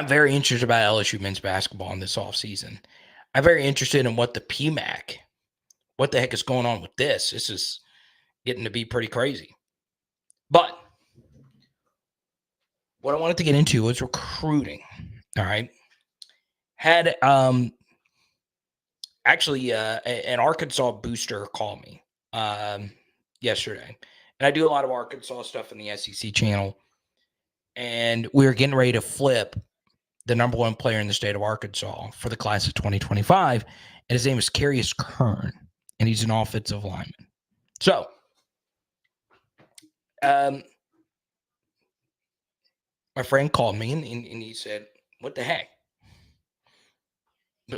Speaker 1: very interested about LSU men's basketball in this offseason. I'm very interested in what the PMAC, what the heck is going on with this. This is getting to be pretty crazy. But what I wanted to get into was recruiting. All right. Had actually an Arkansas booster call me yesterday. And I do a lot of Arkansas stuff in the SEC channel. And we were getting ready to flip the number 1 player in the state of Arkansas for the class of 2025. And his name is Carius Kern. And he's an offensive lineman. So, my friend called me and he said, what the heck?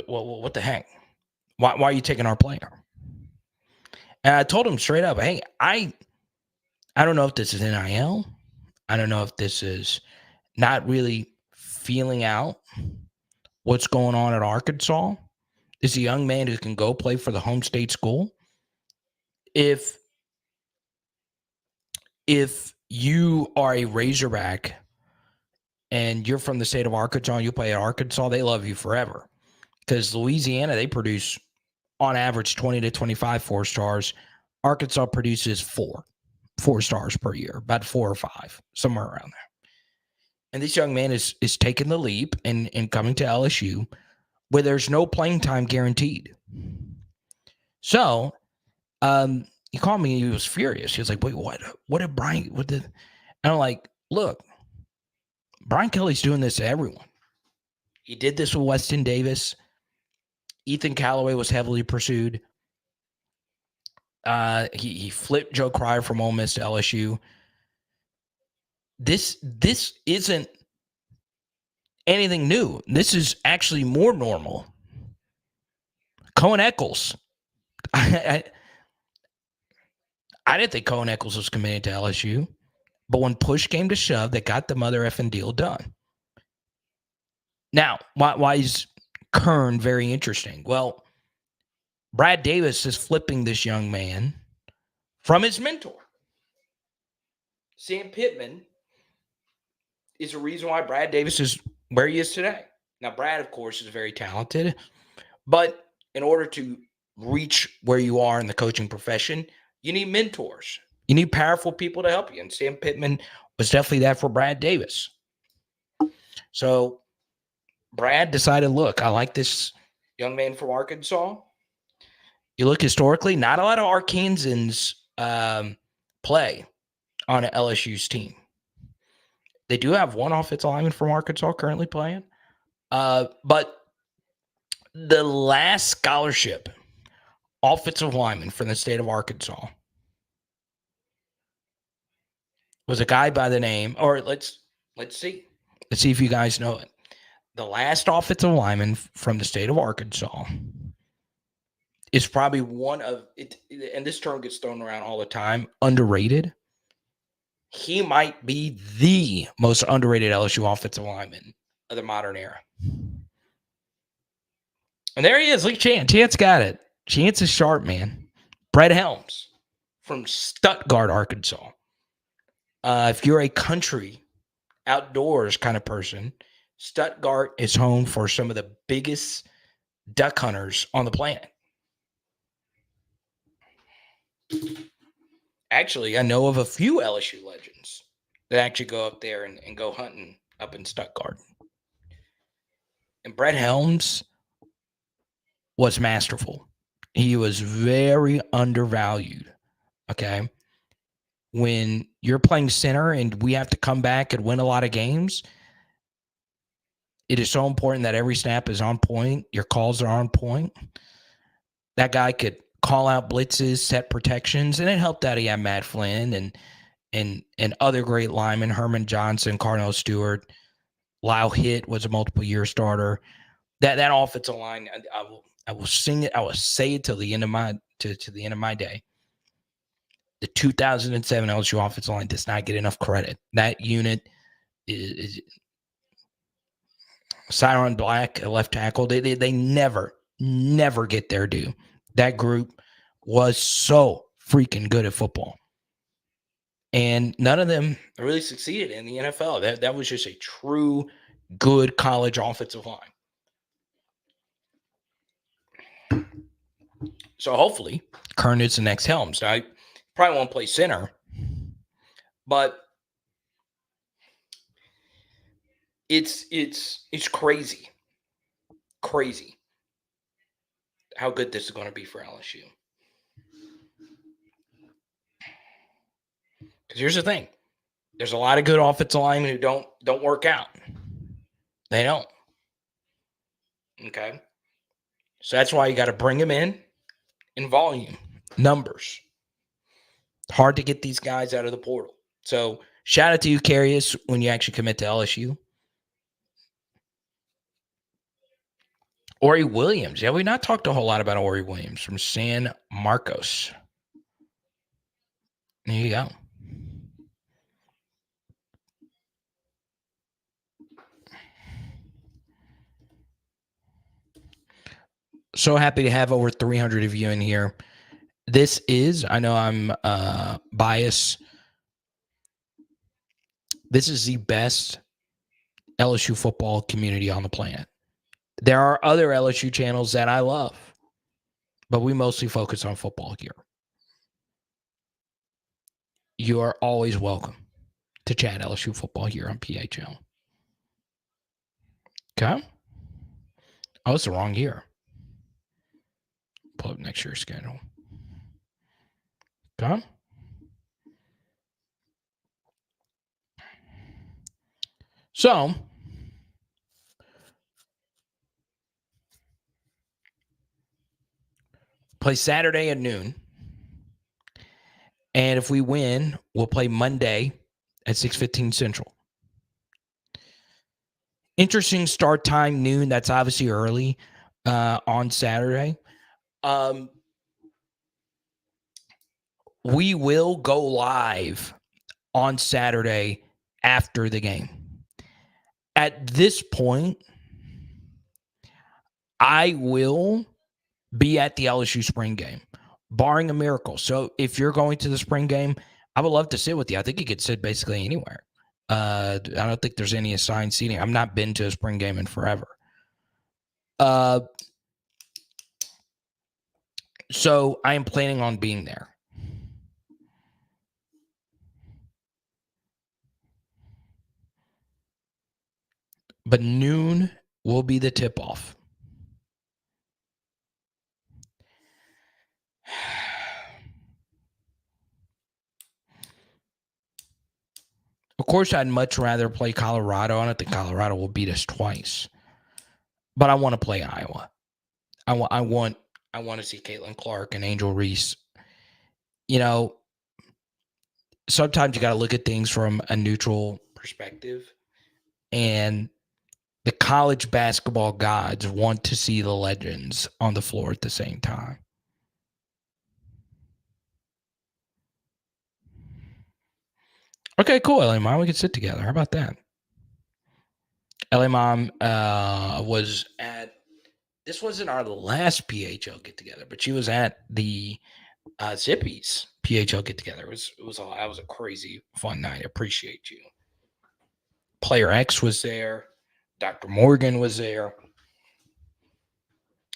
Speaker 1: Well, what the heck? Why are you taking our player? And I told him straight up, hey, I don't know if this is NIL. I don't know if this is not really feeling out what's going on at Arkansas. This is a young man who can go play for the home state school. If you are a Razorback and you're from the state of Arkansas and you play at Arkansas, they love you forever. Because Louisiana, they produce on average 20 to 25 4-stars. Arkansas produces 4 stars per year, about 4 or 5, somewhere around there. And this young man is taking the leap and coming to LSU where there's no playing time guaranteed. So he called me and he was furious. He was like, wait, what did Brian, and I'm like, look, Brian Kelly's doing this to everyone. He did this with Weston Davis. Ethan Callaway was heavily pursued. He flipped Joe Cryer from Ole Miss to LSU. This isn't anything new. This is actually more normal. Cohen Eccles. I didn't think Cohen Eccles was committed to LSU. But when push came to shove, they got the mother effing deal done. Now, why is Kern very interesting? Well, Brad Davis is flipping this young man from his mentor. Sam Pittman is the reason why Brad Davis is where he is today. Now, Brad, of course, is very talented, but in order to reach where you are in the coaching profession, you need mentors. You need powerful people to help you. And Sam Pittman was definitely that for Brad Davis. So Brad decided, look, I like this young man from Arkansas. You look historically, not a lot of Arkansans play on an LSU's team. They do have one offensive lineman from Arkansas currently playing. But the last scholarship offensive lineman from the state of Arkansas was a guy by the name, or let's see. Let's see if you guys know it. The last offensive lineman from the state of Arkansas is probably one of it, and this term gets thrown around all the time, underrated. He might be the most underrated LSU offensive lineman of the modern era. And there he is. Look at Chance. Chance got it. Chance is sharp, man. Brett Helms from Stuttgart, Arkansas. If you're a country outdoors kind of person, Stuttgart is home for some of the biggest duck hunters on the planet. Actually, I know of a few LSU legends that actually go up there and go hunting up in Stuttgart. And Brett Helms was masterful. He was very undervalued. Okay. When you're playing center and we have to come back and win a lot of games, it is so important that every snap is on point. Your calls are on point. That guy could call out blitzes, set protections, and it helped that he had Matt Flynn and other great linemen, Herman Johnson, Carnell Stewart, Lyle Hitt was a multiple-year starter. That offensive line, I will sing it. I will say it till the end of my to the end of my day. The 2007 LSU offensive line does not get enough credit. That unit is Siron Black, a left tackle. They never get their due. That group was so freaking good at football. And none of them really succeeded in the NFL. That was just a true good college offensive line. So hopefully, Kern is the next Helms. Now, I probably won't play center, but it's crazy how good this is going to be for LSU. Because here's the thing. There's a lot of good offensive linemen who don't work out. They don't. Okay? So that's why you got to bring them in volume, numbers. Hard to get these guys out of the portal. So shout out to you, Carius, when you actually commit to LSU. Ori Williams. Yeah, we've not talked a whole lot about Ori Williams from San Marcos. There you go. So happy to have over 300 of you in here. This is, I know I'm biased. This is the best LSU football community on the planet. There are other LSU channels that I love, but we mostly focus on football here. You are always welcome to chat LSU football here on PHL. Okay. Oh, it's the wrong year. Pull up next year's schedule. Okay. So, play Saturday at noon. And if we win, we'll play Monday at 6:15 Central. Interesting start time, noon. That's obviously early on Saturday. We will go live on Saturday after the game. At this point, I will be at the LSU spring game, barring a miracle. So if you're going to the spring game, I would love to sit with you. I think you could sit basically anywhere. I don't think there's any assigned seating. I've not been to a spring game in forever. So I am planning on being there. But noon will be the tip-off. Of course, I'd much rather play Colorado. I don't think Colorado will beat us twice. But I want to play Iowa. I want to see Caitlin Clark and Angel Reese. You know, sometimes you got to look at things from a neutral perspective. And the college basketball gods want to see the legends on the floor at the same time. Okay, cool, LA Mom. We can sit together. How about that? LA Mom was at, this wasn't our last PHL get-together, but she was at the Zippy's PHL get-together. That was a crazy fun night. I appreciate you. Player X was there. Dr. Morgan was there. It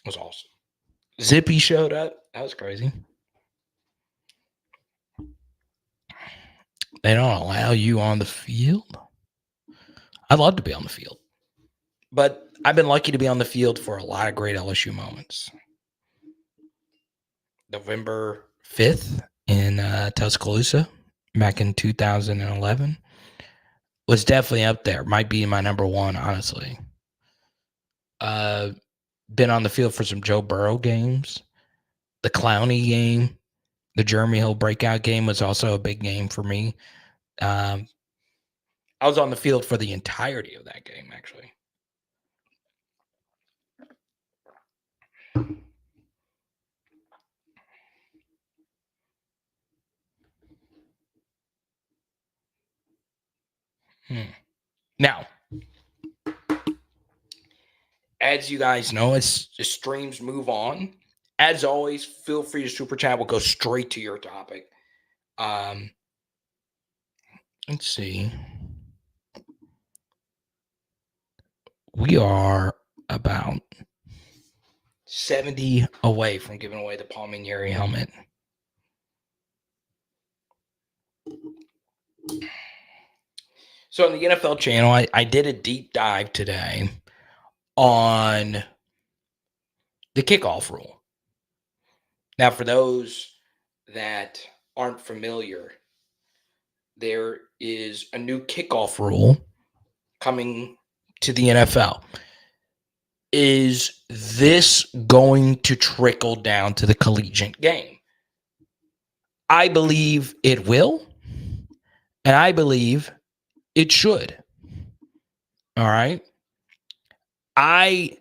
Speaker 1: was awesome. Zippy showed up. That was crazy. They don't allow you on the field? I'd love to be on the field. But I've been lucky to be on the field for a lot of great LSU moments. November 5th in Tuscaloosa back in 2011 was definitely up there. Might be my number one, honestly. Been on the field for some Joe Burrow games. The Clowney game, the Jeremy Hill breakout game was also a big game for me. I was on the field for the entirety of that game, actually. Now, as you guys know, as the streams move on, as always, feel free to super chat. We'll go straight to your topic. Let's see. We are about 70 away from giving away the Palminieri helmet. So on the NFL channel, I did a deep dive today on the kickoff rule. Now, for those that aren't familiar, there is a new kickoff rule coming to the NFL. Is this going to trickle down to the collegiate game? I believe it will, and I believe it should. All right? I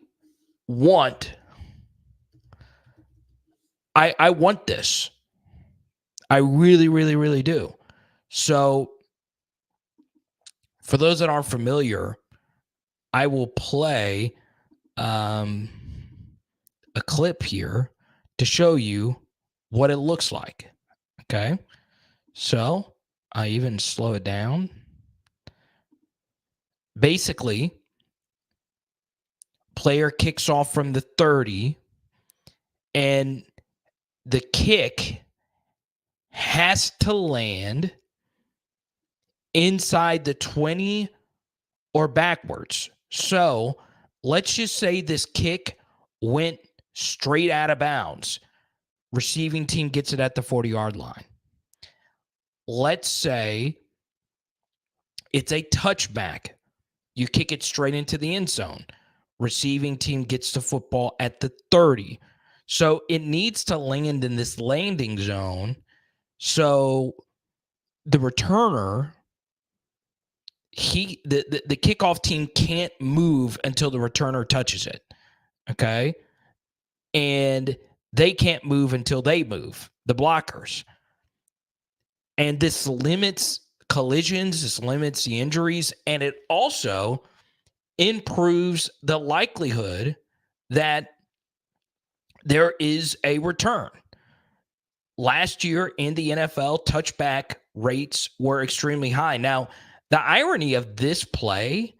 Speaker 1: want this. I really, really, really do. So, for those that aren't familiar, I will play a clip here to show you what it looks like. Okay? So, I even slow it down. Basically, player kicks off from the 30, and the kick has to land inside the 20 or backwards. So let's just say this kick went straight out of bounds. Receiving team gets it at the 40-yard line. Let's say it's a touchback. You kick it straight into the end zone. Receiving team gets the football at the 30. So it needs to land in this landing zone. So the returner, the kickoff team can't move until the returner touches it. Okay? And they can't move until they move, the blockers. And this limits collisions, this limits the injuries, and it also improves the likelihood that there is a return. Last year in the NFL, touchback rates were extremely high. Now, the irony of this play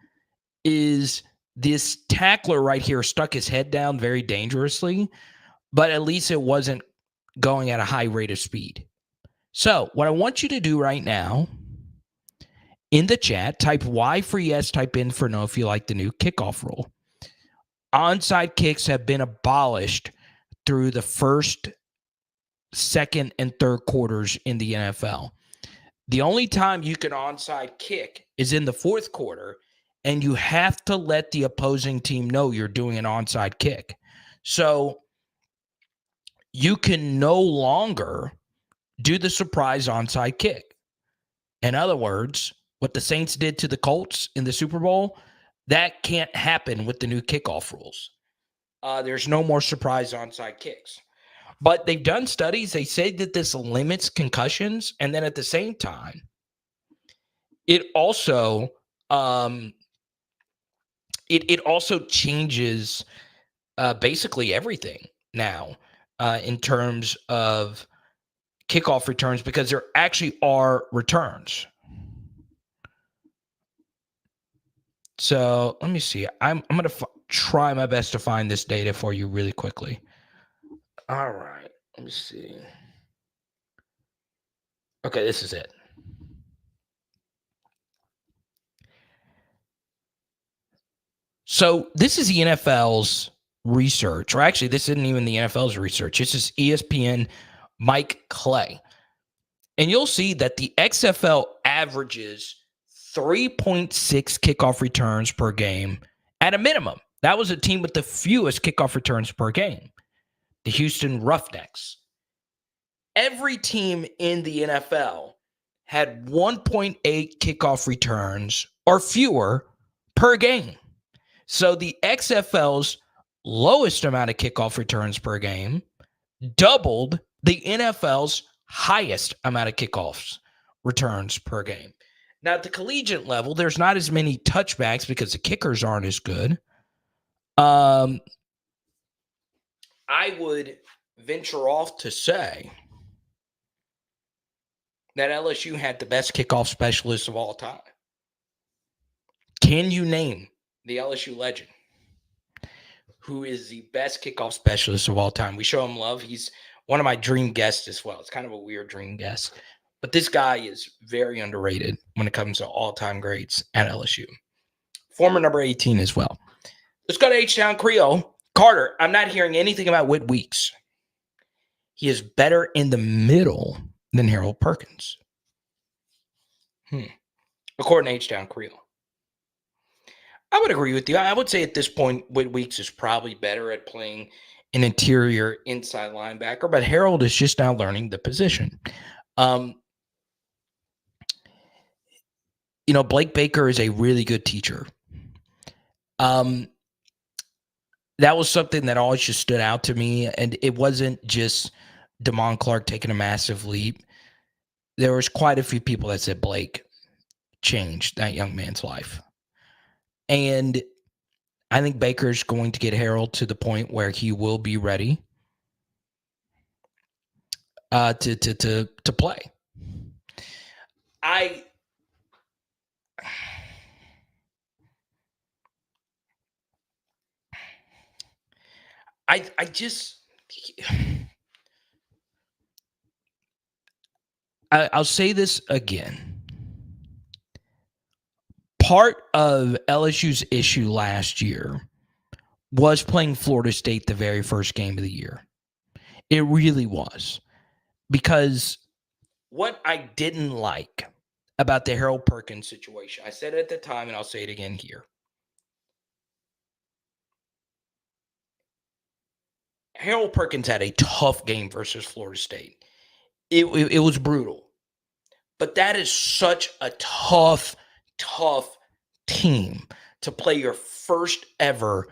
Speaker 1: is this tackler right here stuck his head down very dangerously, but at least it wasn't going at a high rate of speed. So what I want you to do right now in the chat, type Y for yes, type in for no if you like the new kickoff rule. Onside kicks have been abolished through the first, second, and third quarters in the NFL. The only time you can onside kick is in the fourth quarter, and you have to let the opposing team know you're doing an onside kick. So you can no longer do the surprise onside kick. In other words, what the Saints did to the Colts in the Super Bowl, that can't happen with the new kickoff rules. There's no more surprise onside kicks. But they've done studies. They say that this limits concussions, and then at the same time, it also it also changes basically everything now in terms of kickoff returns, because there actually are returns. So let me see. I'm going to try my best to find this data for you really quickly. All right. Let me see. Okay, this is it. So this is the NFL's research, or actually this isn't even the NFL's research. This is ESPN Mike Clay. And you'll see that the XFL averages 3.6 kickoff returns per game at a minimum. That was a team with the fewest kickoff returns per game, the Houston Roughnecks. Every team in the NFL had 1.8 kickoff returns or fewer per game. So the XFL's lowest amount of kickoff returns per game doubled the NFL's highest amount of kickoffs returns per game. Now, at the collegiate level, there's not as many touchbacks because the kickers aren't as good. I would venture off to say that LSU had the best kickoff specialist of all time. Can you name the LSU legend who is the best kickoff specialist of all time? We show him love. He's one of my dream guests as well. It's kind of a weird dream guest, but this guy is very underrated when it comes to all-time greats at LSU. Former number 18 as well. Let's go to H-Town Creole. Carter, I'm not hearing anything about Whit Weeks. He is better in the middle than Harold Perkins. According to H-Town Creole. I would agree with you. I would say at this point, Whit Weeks is probably better at playing an interior inside linebacker, but Harold is just now learning the position. Blake Baker is a really good teacher. That was something that always just stood out to me, and it wasn't just Damon Clark taking a massive leap. There was quite a few people that said Blake changed that young man's life. And I think Baker's going to get Harold to the point where he will be ready to play. I I'll say this again. Part of LSU's issue last year was playing Florida State the very first game of the year. It really was. Because what I didn't like about the Harold Perkins situation, I said it at the time and I'll say it again here. Harold Perkins had a tough game versus Florida State. It was brutal. But that is such a tough team to play your first ever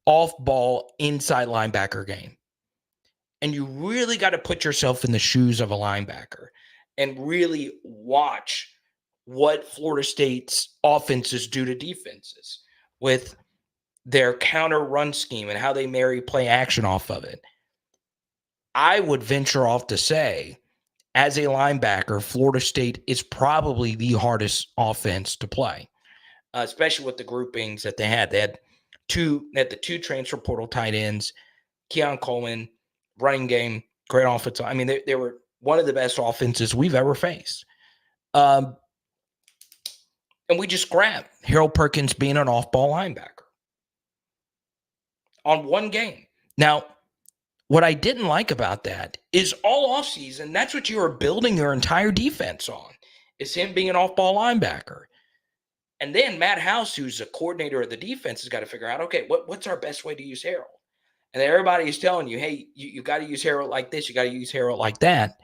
Speaker 1: off-ball inside linebacker game. And you really got to put yourself in the shoes of a linebacker and really watch what Florida State's offenses do to defenses with their counter run scheme and how they marry play action off of it. I would venture off to say, as a linebacker, Florida State is probably the hardest offense to play, especially with the groupings that they had. They had the two transfer portal tight ends, Keon Coleman, running game, great offensive. I mean, they were one of the best offenses we've ever faced. And we just grabbed Harold Perkins being an off-ball linebacker on one game. Now, what I didn't like about that is all offseason, that's what you were building your entire defense on, is him being an off-ball linebacker. And then Matt House, who's the coordinator of the defense, has got to figure out, okay, what's our best way to use Harold? And everybody is telling you, hey, you got to use Harold like this. You got to use Harold like that.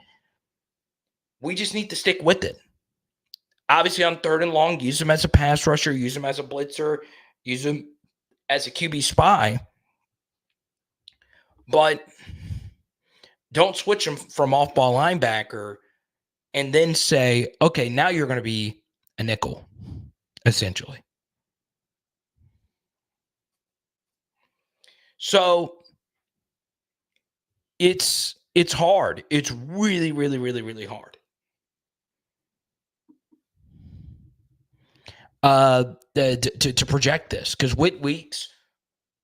Speaker 1: We just need to stick with it. Obviously, on 3rd and long, use him as a pass rusher, use him as a blitzer, use him as a QB spy. But don't switch him from off-ball linebacker and then say, okay, now you're going to be a nickel, essentially. So it's hard. It's really, really, really, really hard. To project this, because Whit Weeks,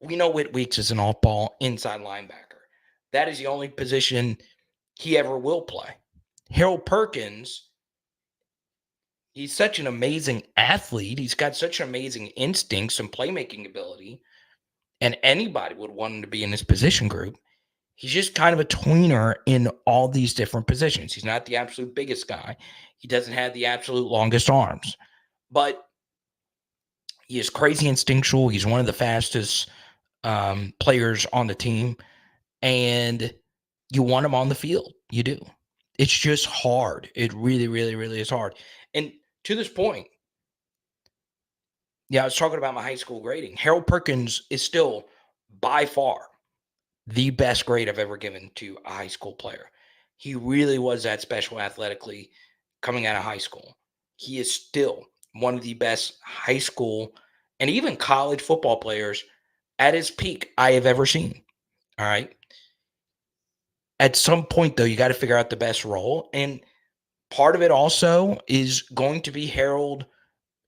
Speaker 1: we know Whit Weeks is an off-ball inside linebacker. That is the only position he ever will play. Harold Perkins, he's such an amazing athlete. He's got such amazing instincts and playmaking ability, and anybody would want him to be in this position group. He's just kind of a tweener in all these different positions. He's not the absolute biggest guy. He doesn't have the absolute longest arms, but he is crazy instinctual. He's one of the fastest players on the team, and you want him on the field. You do. It's just hard. It really, really, really is hard. And to this point, I was talking about my high school grading. Harold Perkins is still by far the best grade I've ever given to a high school player. He really was that special athletically coming out of high school. He is still one of the best high school and even college football players at his peak I have ever seen. All right. At some point, though, you got to figure out the best role. And part of it also is going to be Harold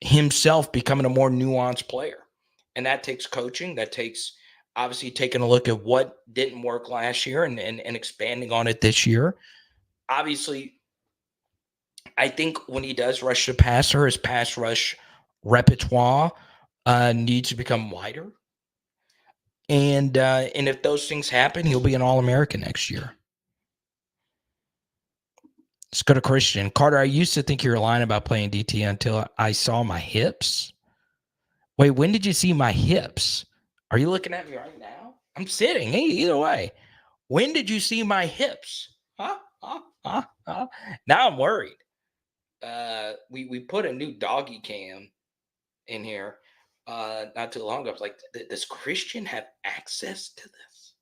Speaker 1: himself becoming a more nuanced player. And that takes coaching. That takes obviously taking a look at what didn't work last year and expanding on it this year. Obviously, I think when he does rush the passer, his pass rush repertoire needs to become wider. And if those things happen, he'll be an All-American next year. Let's go to Christian. Carter, I used to think you were lying about playing DT until I saw my hips. Wait, when did you see my hips? Are you looking at me right now? I'm sitting. Hey, either way. When did you see my hips? Now I'm worried. We put a new doggy cam in here not too long ago. I was like, does Christian have access to this?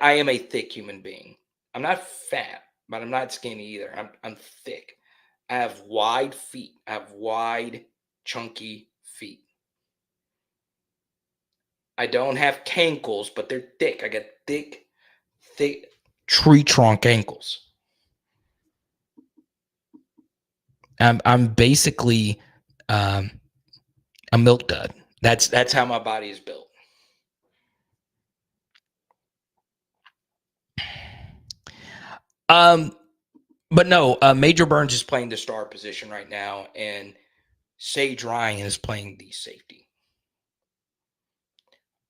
Speaker 1: I am a thick human being. I'm not fat, but I'm not skinny either. I'm thick. I have wide feet. I have wide, chunky feet. I don't have cankles, but they're thick. I got thick tree trunk ankles. I'm basically a milk dud. That's how my body is built. But no, Major Burns is playing the star position right now, and Sage Ryan is playing the safety.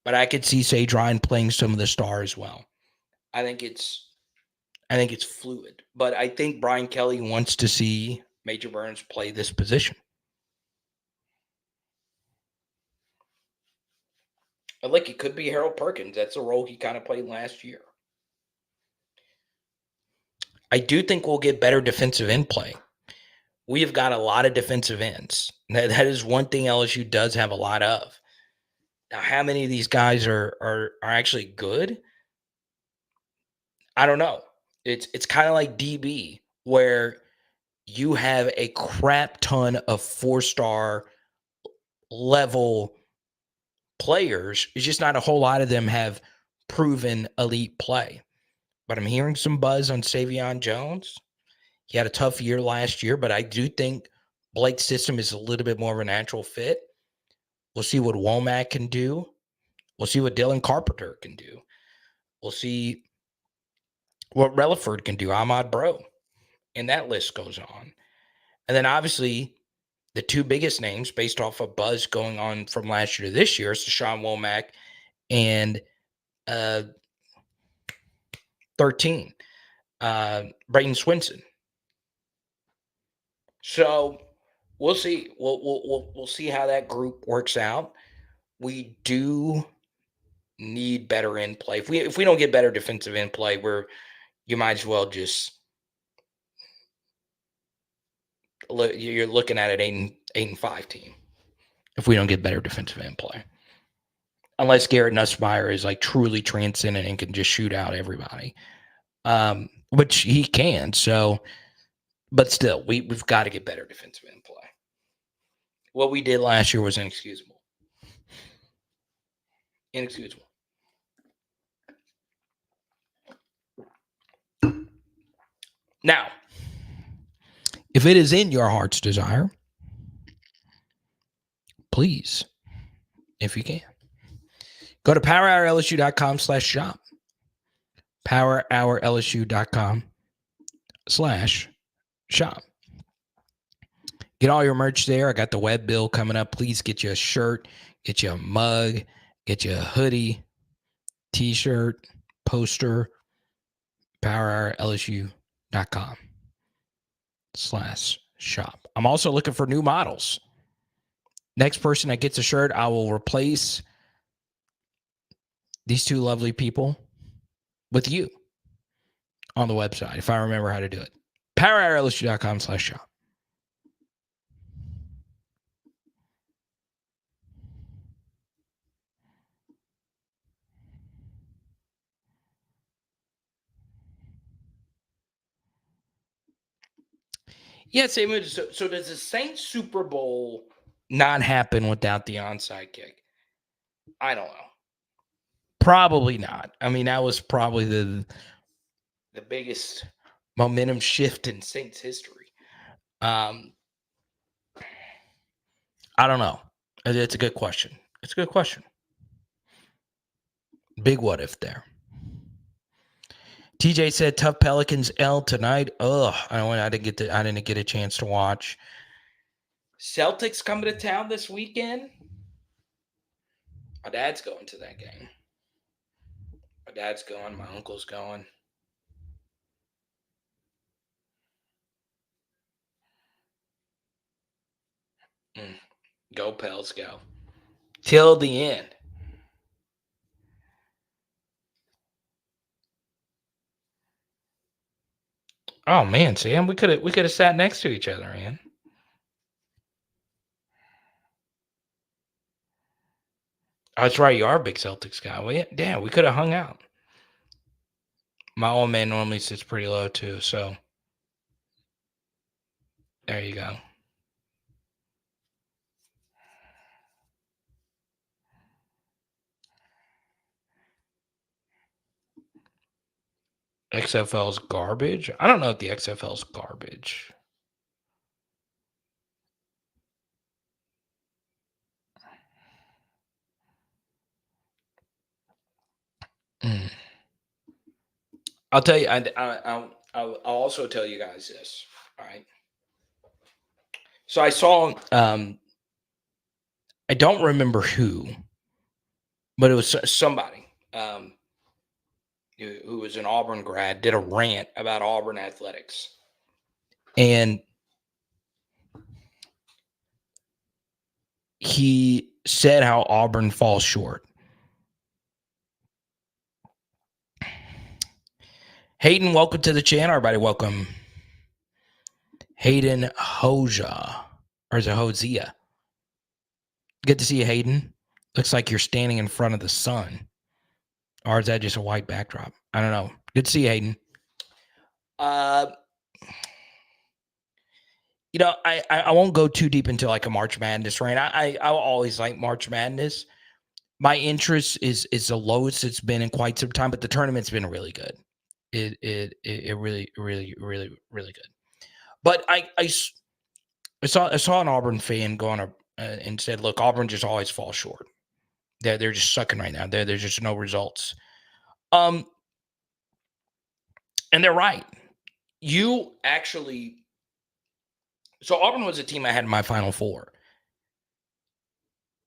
Speaker 1: But I could see Sage Ryan playing some of the star as well. I think it's fluid, but I think Brian Kelly wants to see Major Burns play this position. And look, it could be Harold Perkins. That's a role he kind of played last year. I do think we'll get better defensive end play. We have got a lot of defensive ends. That is one thing LSU does have a lot of. Now, how many of these guys are actually good? I don't know. It's kind of like DB, where you have a crap ton of 4-star level players. It's just not a whole lot of them have proven elite play. But I'm hearing some buzz on Savion Jones. He had a tough year last year, but I do think Blake's system is a little bit more of a natural fit. We'll see what Womack can do. We'll see what Dylan Carpenter can do. We'll see what Relaford can do, Ahmad Bro. And that list goes on. And then obviously the two biggest names based off of buzz going on from last year to this year is Deshaun Womack and 13, Brayton Swinson. So we'll see. We'll see how that group works out. We do need better in play. If we don't get better defensive in play, you might as well just you're looking at an 8-5 team. If we don't get better defensive in play, unless Garrett Nussmeier is like truly transcendent and can just shoot out everybody, which he can. So, but still, we've got to get better defensive in play. What we did last year was inexcusable. Inexcusable. Now, if it is in your heart's desire, please, if you can, go to powerhourlsu.com/shop. powerhourlsu.com/shop. Get all your merch there. I got the web bill coming up. Please get you a shirt, get you a mug, get you a hoodie, t-shirt, poster. powerhourlsu.com/shop. I'm also looking for new models. Next person that gets a shirt, I will replace these two lovely people with you on the website, if I remember how to do it. powerhourlsu.com/shop. Yeah, same. So does the Saints Super Bowl not happen without the onside kick? I don't know. Probably not. I mean, that was probably the biggest momentum shift in Saints history. I don't know. It's a good question. It's a good question. Big what if there. TJ said tough Pelicans L tonight. Ugh, I didn't get a chance to watch. Celtics coming to town this weekend. My dad's going to that game. My dad's going. My uncle's going. Go Pels, go. Till the end. Oh man, Sam, we could have sat next to each other, man. Oh, that's right, you are a big Celtics guy. Well, yeah, damn, we could have hung out. My old man normally sits pretty low too, so there you go. XFL's garbage? I don't know if the XFL's garbage. I'll tell you. I'll also tell you guys this. All right. So I saw. I don't remember who, but it was somebody who was an Auburn grad did a rant about Auburn athletics, and he said how Auburn falls short. Hayden, welcome to the channel. Everybody, welcome. Hayden Hosea. Or is it Hosea? Good to see you, Hayden. Looks like you're standing in front of the sun. Or is that just a white backdrop? I don't know. Good to see you, Hayden. I won't go too deep into like a March Madness rant. I will always like March Madness. My interest is the lowest it's been in quite some time, but the tournament's been really good. It really, really, really, really good. But I saw an Auburn fan go on and said, "Look, Auburn just always falls short. They're just sucking right now. There's just no results." Um, and they're right. You actually, so Auburn was a team I had in my Final Four.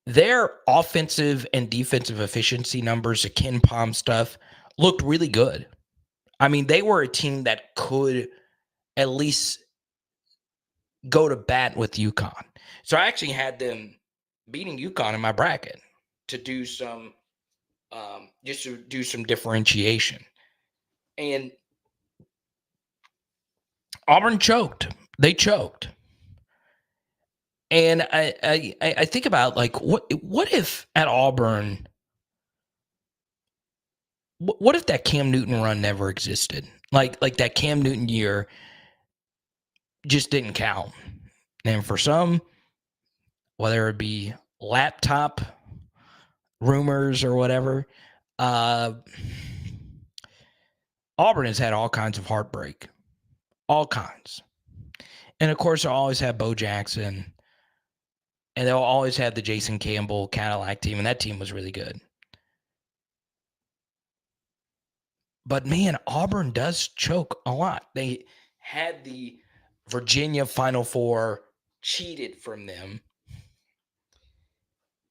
Speaker 1: Their offensive and defensive efficiency numbers, the Ken Palm stuff, looked really good. I mean, they were a team that could at least go to bat with UConn. So I actually had them beating UConn in my bracket to do some just to do some differentiation. And Auburn choked. They choked. And I think about like what if at Auburn, what if that Cam Newton run never existed? Like that Cam Newton year just didn't count. And for some, whether it be laptop rumors or whatever, Auburn has had all kinds of heartbreak, all kinds. And of course, they'll always have Bo Jackson, and they'll always have the Jason Campbell Cadillac team, and that team was really good. But man, Auburn does choke a lot. They had the Virginia Final Four cheated from them.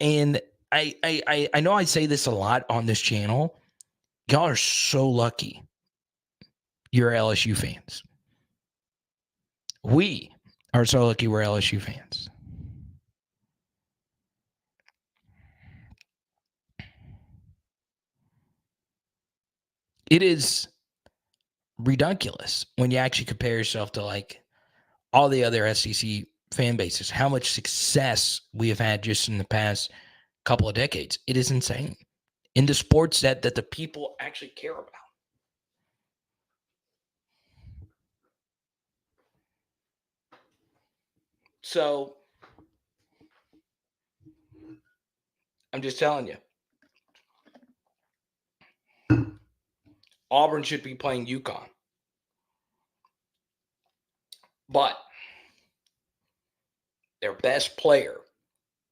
Speaker 1: And I know I say this a lot on this channel. Y'all are so lucky you're LSU fans. We are so lucky we're LSU fans. It is ridiculous when you actually compare yourself to like all the other SEC fan bases, how much success we have had just in the past couple of decades. It is insane in the sports that the people actually care about. So I'm just telling you, Auburn should be playing UConn. But their best player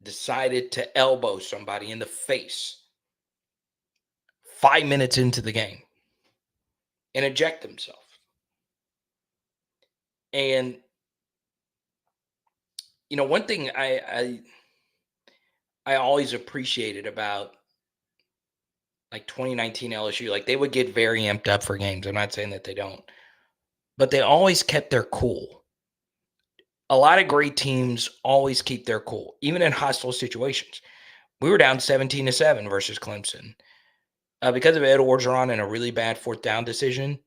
Speaker 1: decided to elbow somebody in the face 5 minutes into the game and eject himself. And one thing I always appreciated about like 2019 LSU, like they would get very amped up for games. I'm not saying that they don't, but they always kept their cool. A lot of great teams always keep their cool, even in hostile situations. We were down 17-7 versus Clemson. Because of Ed Orgeron and a really bad fourth down decision,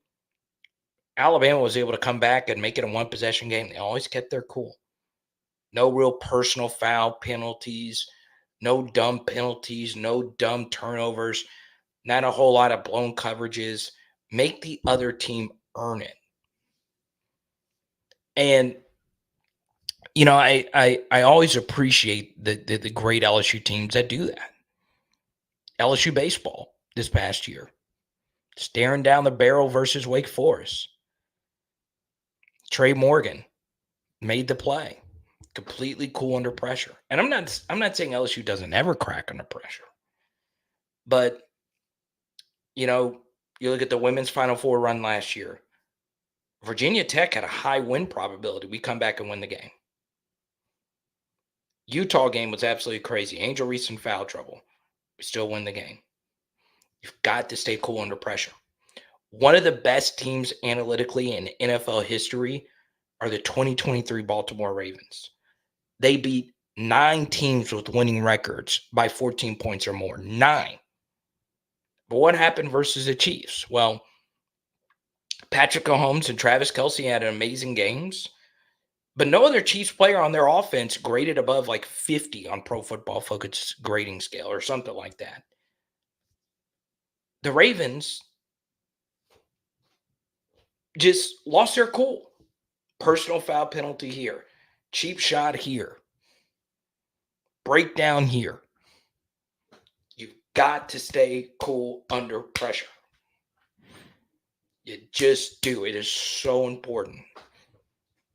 Speaker 1: Alabama was able to come back and make it a one-possession game. They always kept their cool. No real personal foul penalties, no dumb penalties, no dumb turnovers, not a whole lot of blown coverages. Make the other team earn it. And I always appreciate the great LSU teams that do that. LSU baseball this past year, staring down the barrel versus Wake Forest. Trey Morgan made the play, completely cool under pressure. And I'm not saying LSU doesn't ever crack under pressure, but you look at the women's Final Four run last year. Virginia Tech had a high win probability. We come back and win the game. Utah game was absolutely crazy. Angel Reese in foul trouble. We still win the game. You've got to stay cool under pressure. One of the best teams analytically in NFL history are the 2023 Baltimore Ravens. They beat 9 teams with winning records by 14 points or more. 9. But what happened versus the Chiefs? Well, Patrick Mahomes and Travis Kelce had amazing games, but no other Chiefs player on their offense graded above like 50 on Pro Football Focus grading scale or something like that. The Ravens just lost their cool. Personal foul penalty here. cheap shot here, breakdown here. You've got to stay cool under pressure. You just do. It is so important.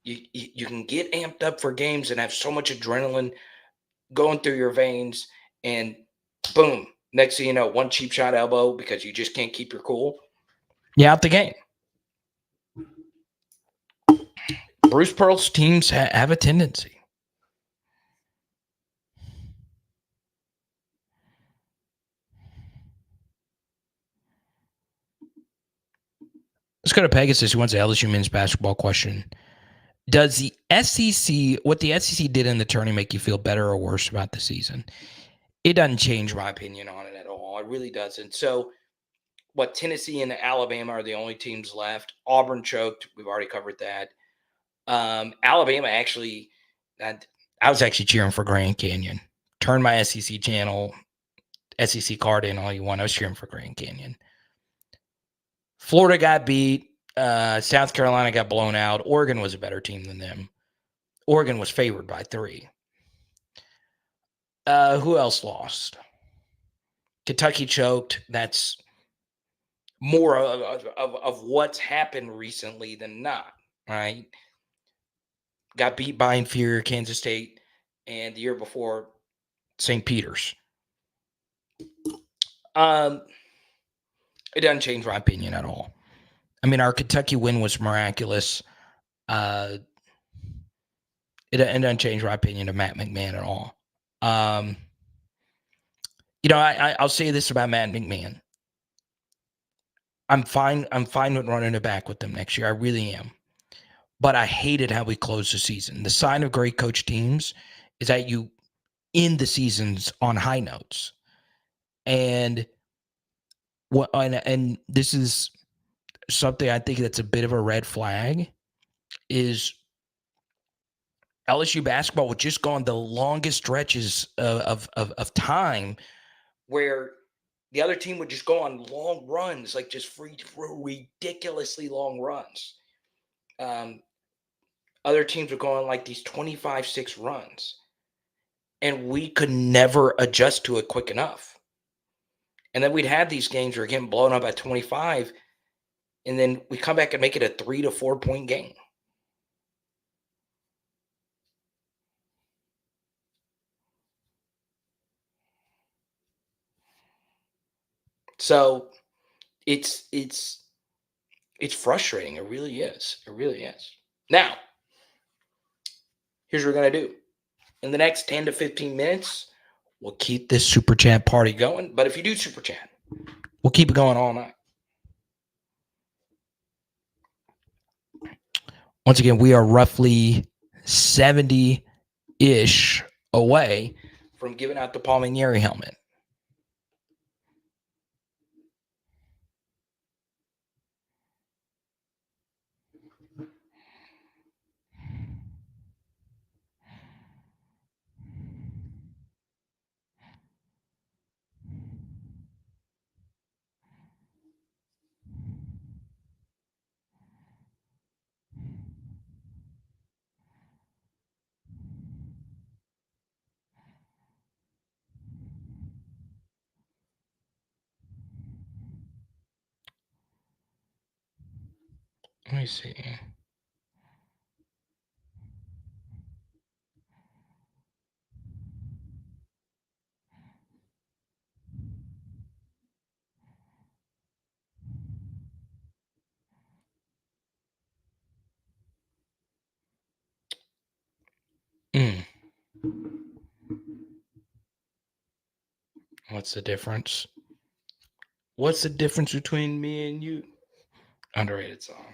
Speaker 1: You can get amped up for games and have so much adrenaline going through your veins, and boom, next thing you know, one cheap shot elbow because you just can't keep your cool. You're out the game. Bruce Pearl's teams have a tendency. Let's go to Pegasus, who wants an LSU men's basketball question. Does the SEC, what the SEC did in the tourney, make you feel better or worse about the season? It doesn't change my opinion on it at all. It really doesn't. So, what, Tennessee and Alabama are the only teams left. Auburn choked. We've already covered that. Alabama actually, I was actually cheering for Grand Canyon. Turn my SEC channel, SEC card in all you want. I was cheering for Grand Canyon. Florida got beat. South Carolina got blown out. Oregon was a better team than them. Oregon was favored by 3. Who else lost? Kentucky choked. That's more of what's happened recently than not, right? Got beat by inferior Kansas State, and the year before, St. Peter's. It doesn't change my opinion at all. I mean, our Kentucky win was miraculous. It doesn't change my opinion of Matt McMahon at all. I'll say this about Matt McMahon. I'm fine with running it back with them next year. I really am. But I hated how we closed the season. The sign of great coach teams is that you end the seasons on high notes. And this is something I think that's a bit of a red flag, is LSU basketball would just go on the longest stretches of time where the other team would just go on long runs, like just ridiculously long runs. Other teams would go on like these 25-6 runs, and we could never adjust to it quick enough. And then we'd have these games where we're getting blown up at 25, and then we come back and make it a 3 to 4 point game. So it's frustrating. It really is. It really is. Now, here's what we're going to do. In the next 10 to 15 minutes, we'll keep this super chat party going. But if you do super chat, we'll keep it going all night. Once again, we are roughly 70-ish away from giving out the Palminieri helmet. Let me see. What's the difference? What's the difference between me and you? Underrated song.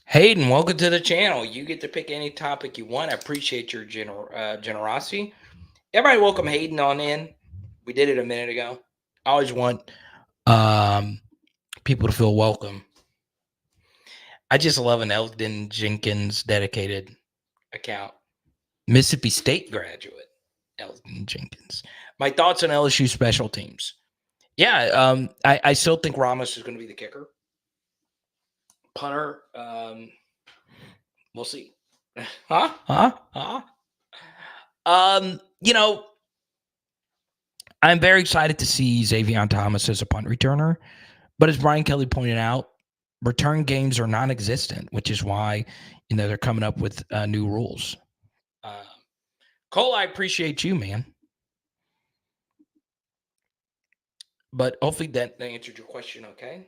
Speaker 1: Hayden, welcome to the channel. You get to pick any topic you want. I appreciate your generosity. Everybody, welcome Hayden on in. We did it a minute ago. I always want people to feel welcome. I just love an Elton Jenkins dedicated account. Mississippi State graduate, Elton Jenkins. My thoughts on LSU special teams. Yeah, I still think Ramos is going to be the kicker. Punter, we'll see. You know, I'm very excited to see Xavier Thomas as a punt returner. But as Brian Kelly pointed out, return games are non-existent, which is why, they're coming up with new rules. Cole, I appreciate you, man. But hopefully that answered your question, okay?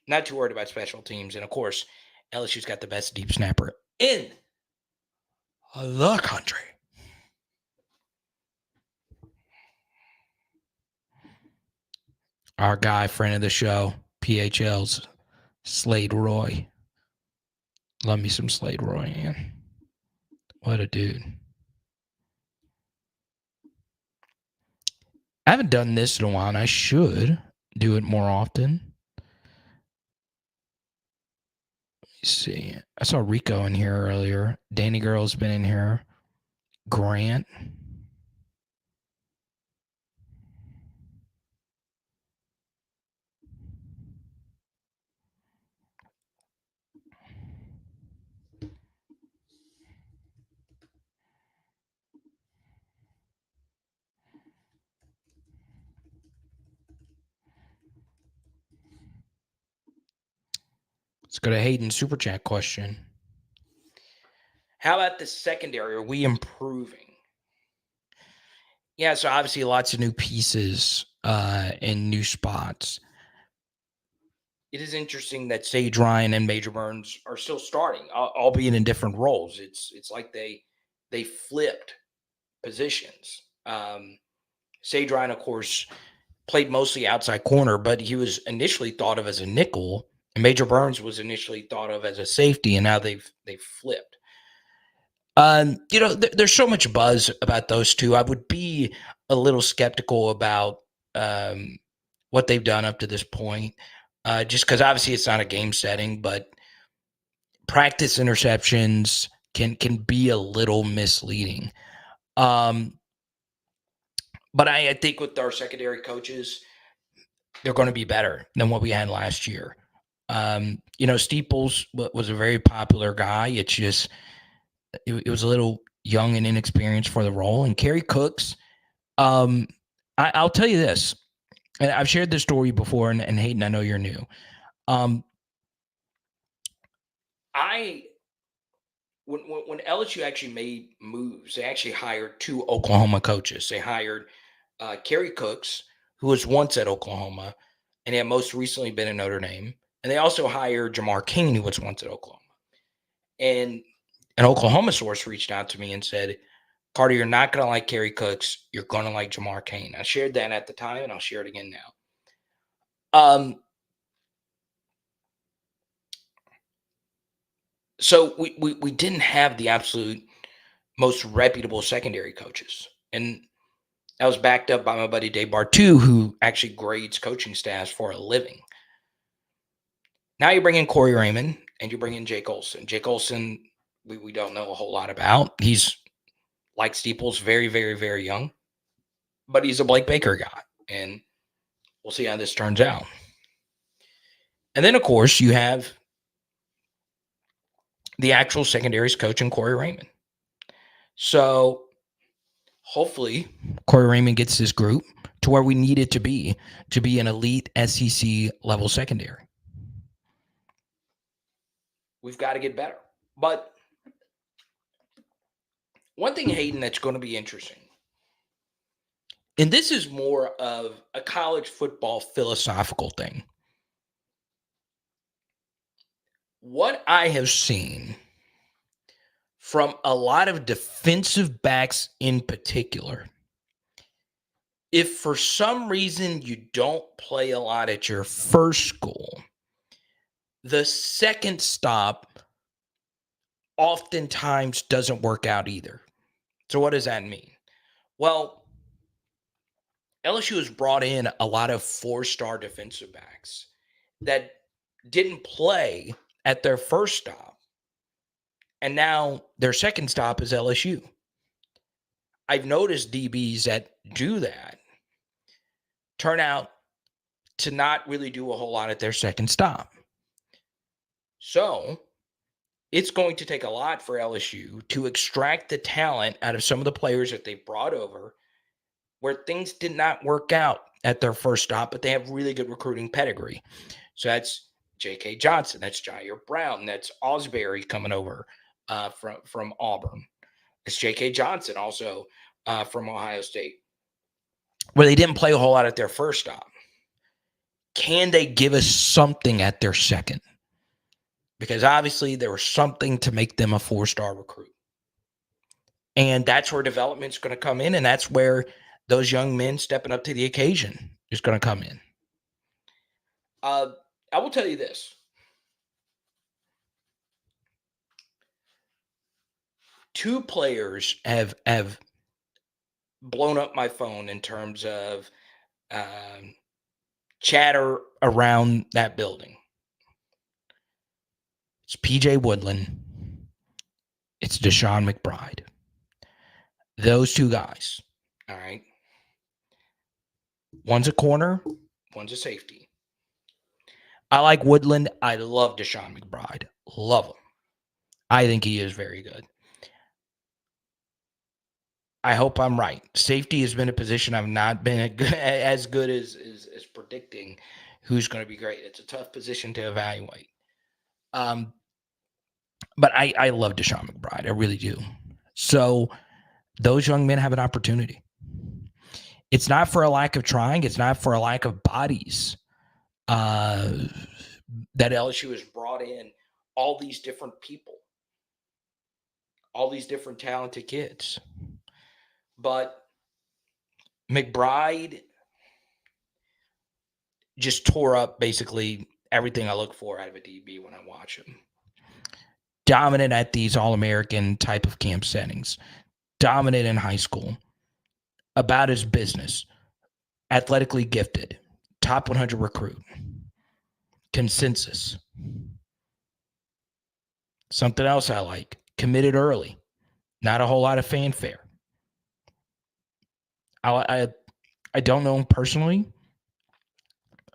Speaker 1: Not too worried about special teams. And, of course, LSU's got the best deep snapper in the country. Our guy, friend of the show, PHL's Slade Roy. Love me some Slade Roy, man. What a dude. I haven't done this in a while, and I should do it more often. Let's see. I saw Rico in here earlier. Danny Girl's been in here. Grant. Let's go to Hayden's super chat question. How about the secondary? Are we improving? Yeah, so obviously lots of new pieces and new spots. It is interesting that Sage Ryan and Major Burns are still starting, albeit in different roles. It's like they flipped positions. Sage Ryan, of course, played mostly outside corner, but he was initially thought of as a nickel, and Major Burns was initially thought of as a safety, and now they've flipped. There's so much buzz about those two. I would be a little skeptical about what they've done up to this point, just because obviously it's not a game setting, but practice interceptions can be a little misleading. But I think with our secondary coaches, they're going to be better than what we had last year. Steeples was a very popular guy. It's just it was a little young and inexperienced for the role. And Kerry Cooks, I'll tell you this, and I've shared this story before, and Hayden, I know you're new. When LSU actually made moves, they actually hired two Oklahoma coaches. They hired Kerry Cooks, who was once at Oklahoma, and he had most recently been in Notre Dame. And they also hired Jamar Cain, who was once at Oklahoma. And an Oklahoma source reached out to me and said, Carter, you're not going to like Kerry Cooks. You're going to like Jamar Cain. I shared that at the time, and I'll share it again now. So we didn't have the absolute most reputable secondary coaches. And that was backed up by my buddy Dave Bartu, who actually grades coaching staffs for a living. Now you bring in Corey Raymond and you bring in Jake Olson. Jake Olson, we don't know a whole lot about. He's like Steeples, very, very, very young. But he's a Blake Baker guy. And we'll see how this turns out. And then, of course, you have the actual secondaries coach in Corey Raymond. So hopefully Corey Raymond gets this group to where we need it to be an elite SEC level secondary. We've got to get better. But one thing, Hayden, that's going to be interesting, and this is more of a college football philosophical thing. What I have seen from a lot of defensive backs in particular, if for some reason you don't play a lot at your first school, the second stop oftentimes doesn't work out either. So what does that mean? Well, LSU has brought in a lot of 4-star defensive backs that didn't play at their first stop, and now their second stop is LSU. I've noticed DBs that do that turn out to not really do a whole lot at their second stop. So it's going to take a lot for LSU to extract the talent out of some of the players that they've brought over where things did not work out at their first stop, but they have really good recruiting pedigree. So that's J.K. Johnson, that's Jair Brown, that's Osbury coming over from Auburn. It's J.K. Johnson also from Ohio State, where they didn't play a whole lot at their first stop. Can they give us something at their second? Because obviously there was something to make them a 4-star recruit. And that's where development's going to come in, and that's where those young men stepping up to the occasion is going to come in. I will tell you this. Two players have blown up my phone in terms of chatter around that building. It's P.J. Woodland. It's Deshaun McBride. Those two guys, all right? One's a corner, one's a safety. I like Woodland. I love Deshaun McBride. Love him. I think he is very good. I hope I'm right. Safety has been a position I've not been as good as predicting who's going to be great. It's a tough position to evaluate. But I love Deshaun McBride. I really do. So those young men have an opportunity. It's not for a lack of trying. It's not for a lack of bodies that LSU has brought in all these different people, all these different talented kids. But McBride just tore up basically everything I look for out of a DB when I watch him. Dominant at these All-American type of camp settings. Dominant in high school. About his business. Athletically gifted. Top 100 recruit. Consensus. Something else I like. Committed early. Not a whole lot of fanfare. I don't know him personally,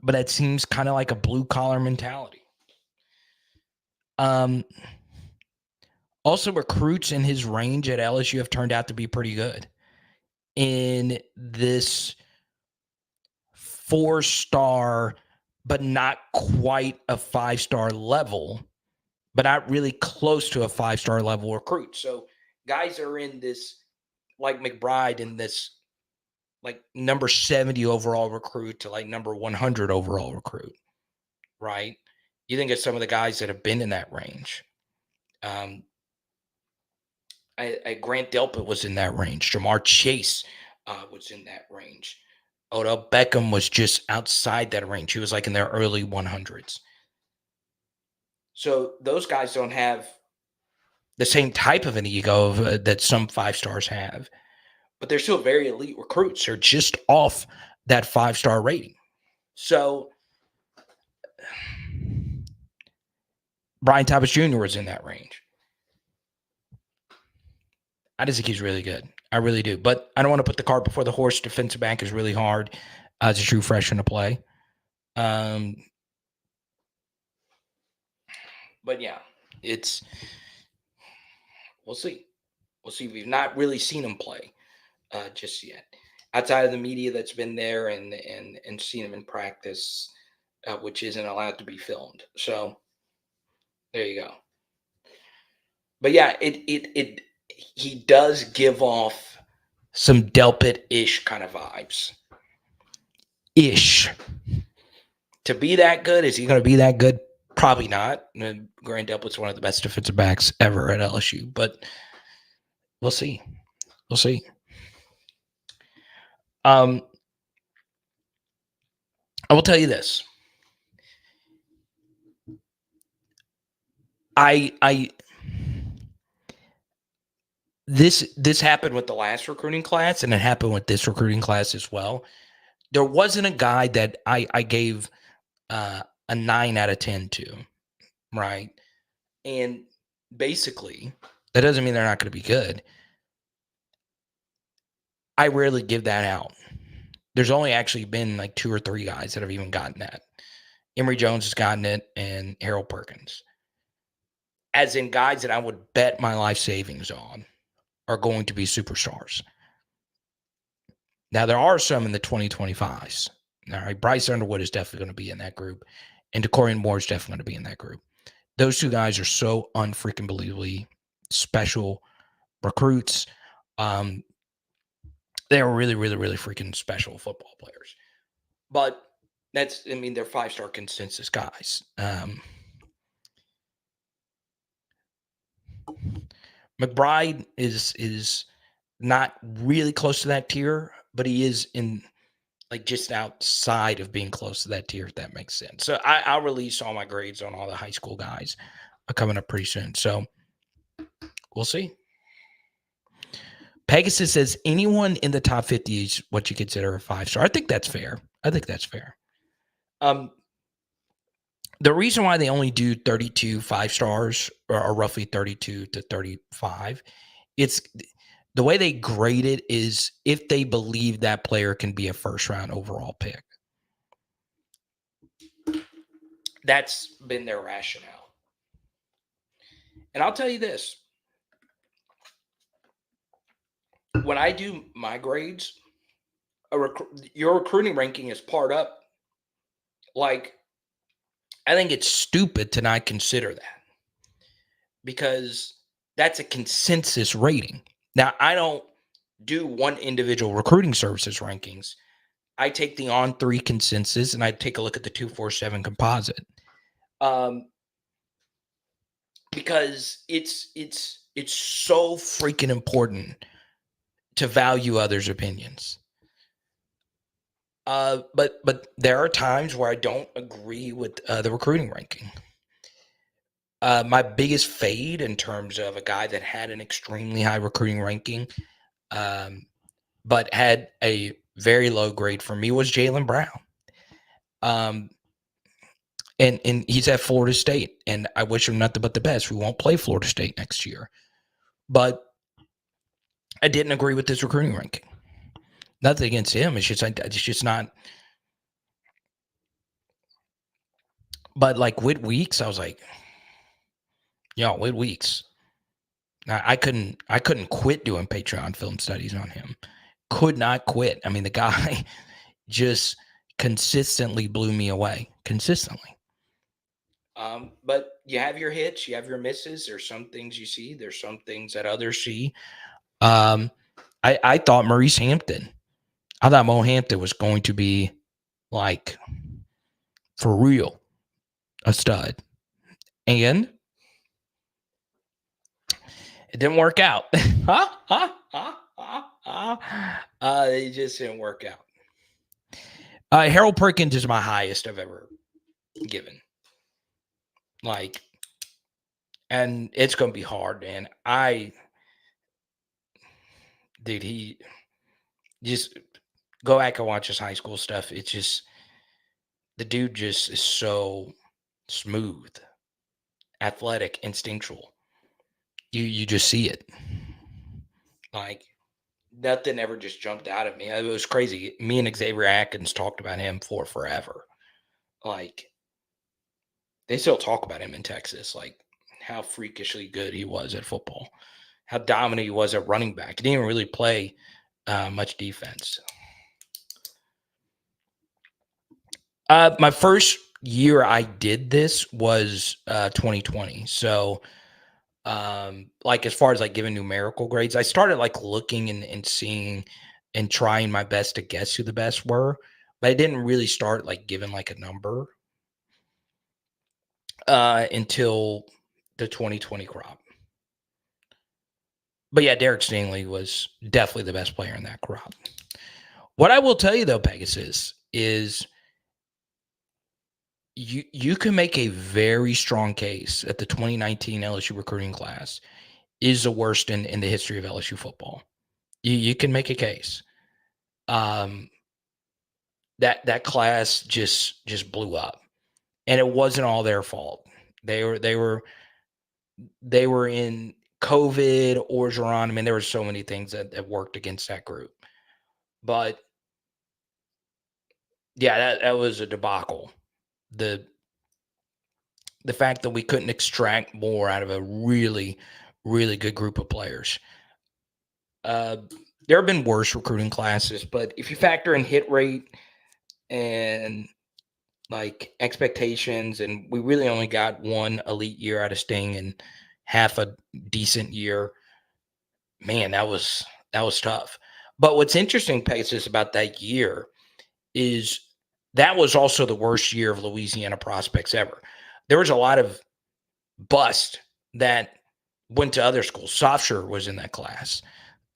Speaker 1: but it seems kind of like a blue-collar mentality. Also, recruits in his range at LSU have turned out to be pretty good. In this 4-star, but not quite a 5-star level, but not really close to a 5-star level recruit. So guys are in this, like McBride, in this like number 70 overall recruit to like number 100 overall recruit, right? You think of some of the guys that have been in that range. Grant Delpit was in that range. Jamar Chase was in that range. Odell Beckham was just outside that range. He was like in their early 100s. So those guys don't have the same type of an ego that some 5-stars have. But they're still very elite recruits. They're just off that 5-star rating. So Brian Thomas Jr. was in that range. I just think he's really good. I really do. But I don't want to put the cart before the horse. Defensive back is really hard as a true freshman to play. But yeah, we'll see. We'll see. We've not really seen him play just yet. Outside of the media that's been there and seen him in practice, which isn't allowed to be filmed. So there you go. But yeah, he does give off some Delpit-ish kind of vibes. Ish. To be that good, is he going to be that good? Probably not. Grant Delpit's one of the best defensive backs ever at LSU, but we'll see. We'll see. I will tell you this. I this happened with the last recruiting class, and it happened with this recruiting class as well. There wasn't a guy that I gave a 9 out of 10 to, right? And basically, that doesn't mean they're not going to be good. I rarely give that out. There's only actually been like 2 or 3 guys that have even gotten that. Emory Jones has gotten it, and Harold Perkins. As in guys that I would bet my life savings on are going to be superstars. Now, there are some in the 2025s. All right, Bryce Underwood is definitely going to be in that group, and DeCorian Moore is definitely going to be in that group. Those 2 guys are so unfreaking believably special recruits. They're really, really, really freaking special football players. But they're 5-star consensus guys. McBride is not really close to that tier, but he is in like just outside of being close to that tier, if that makes sense. So I'll release all my grades on all the high school guys coming up pretty soon. So we'll see. Pegasus says anyone in the top 50 is what you consider a 5-star. I think that's fair. The reason why they only do 32 5-stars or roughly 32 to 35, it's the way they grade it is if they believe that player can be a first-round overall pick. That's been their rationale. And I'll tell you this. When I do my grades, your recruiting ranking is part up. Like, I think it's stupid to not consider that because that's a consensus rating. Now, I don't do one individual recruiting services rankings. I take the On3 consensus and I take a look at the 247 composite. Because it's so freaking important to value others' opinions. But there are times where I don't agree with the recruiting ranking. My biggest fade in terms of a guy that had an extremely high recruiting ranking, but had a very low grade for me was Jaylen Brown. And he's at Florida State, and I wish him nothing but the best. We won't play Florida State next year. But I didn't agree with this recruiting ranking. Nothing against him. It's just not. But like Whit Weeks, I was like, Whit Weeks. I couldn't quit doing Patreon film studies on him. Could not quit. I mean, the guy just consistently blew me away. Consistently. But you have your hits, you have your misses. There's some things you see. There's some things that others see. I thought Maurice Hampton. I thought Mo Hampton was going to be like for real a stud. And it didn't work out. It just didn't work out. Harold Perkins is my highest I've ever given. Like, and it's going to be hard, man. He just go back and watch his high school stuff. It's just, the dude just is so smooth, athletic, instinctual. You just see it. Like, nothing ever just jumped out at me. It was crazy. Me and Xavier Atkins talked about him for forever. Like, they still talk about him in Texas, like how freakishly good he was at football, how dominant he was at running back. He didn't even really play much defense. My first year I did this was 2020. So, like, as far as like giving numerical grades, I started like looking and seeing and trying my best to guess who the best were, but I didn't really start like giving like a number until the 2020 crop. But yeah, Derek Stingley was definitely the best player in that crop. What I will tell you though, Pegasus, is you can make a very strong case at the 2019 LSU recruiting class. is the worst in the history of LSU football. You can make a case. That class just blew up, and it wasn't all their fault. They were in COVID, Orgeron. I mean, there were so many things that worked against that group. But yeah, that was a debacle. The fact that we couldn't extract more out of a really, really good group of players. There have been worse recruiting classes, but if you factor in hit rate and like expectations, and we really only got one elite year out of Sting and half a decent year, man, that was tough. But what's interesting, Paces, about that year is that was also the worst year of Louisiana prospects ever. There was a lot of bust that went to other schools. Sofsher was in that class,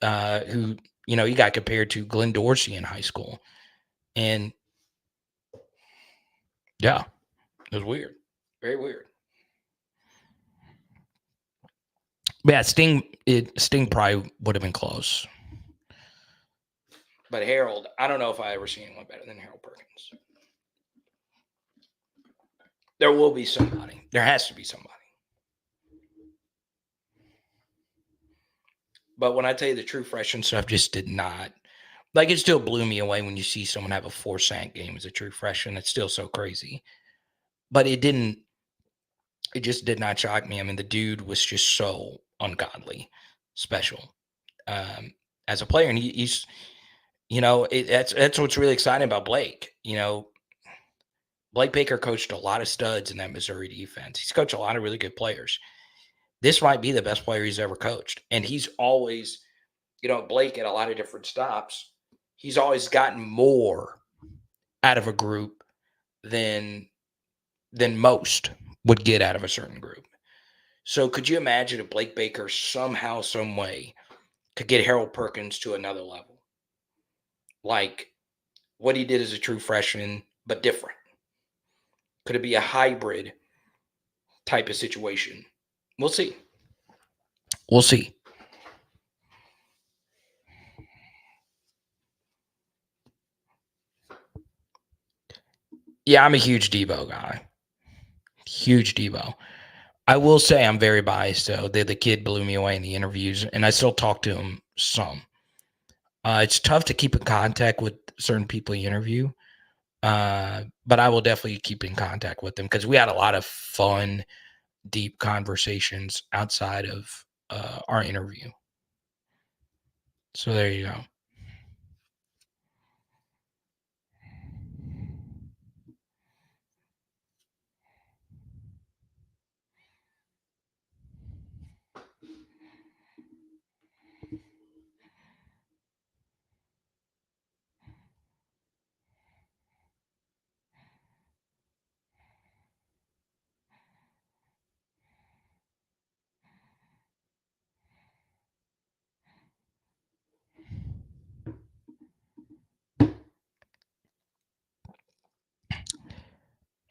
Speaker 1: who, he got compared to Glenn Dorsey in high school. And yeah, it was weird. Very weird. But yeah, Sting probably would have been close. But Harold, I don't know if I ever seen anyone better than Harold Perkins. There will be somebody. There has to be somebody. But when I tell you the true freshman stuff just did not. Like, it still blew me away when you see someone have a 4-sack game as a true freshman. It's still so crazy. But it just did not shock me. I mean, the dude was just so ungodly special as a player. And he's, that's what's really exciting about Blake. Blake Baker coached a lot of studs in that Missouri defense. He's coached a lot of really good players. This might be the best player he's ever coached. And he's always, Blake at a lot of different stops, he's always gotten more out of a group than most would get out of a certain group. So could you imagine if Blake Baker somehow, some way could get Harold Perkins to another level? Like what he did as a true freshman, but different. Could it be a hybrid type of situation? We'll see. We'll see. Yeah, I'm a huge Debo guy. Huge Debo. I will say I'm very biased, though. The kid blew me away in the interviews, and I still talk to him some. It's tough to keep in contact with certain people you interview, but I will definitely keep in contact with them because we had a lot of fun, deep conversations outside of our interview. So there you go.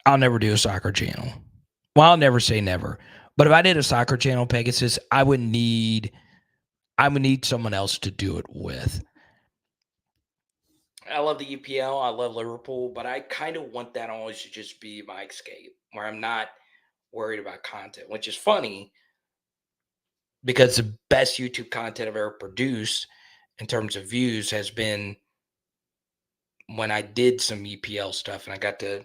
Speaker 1: I'll never do a soccer channel. Well, I'll never say never. But if I did a soccer channel, Pegasus, I would need someone else to do it with. I love the EPL. I love Liverpool, but I kind of want that always to just be my escape, where I'm not worried about content, which is funny because the best YouTube content I've ever produced in terms of views has been when I did some EPL stuff and I got to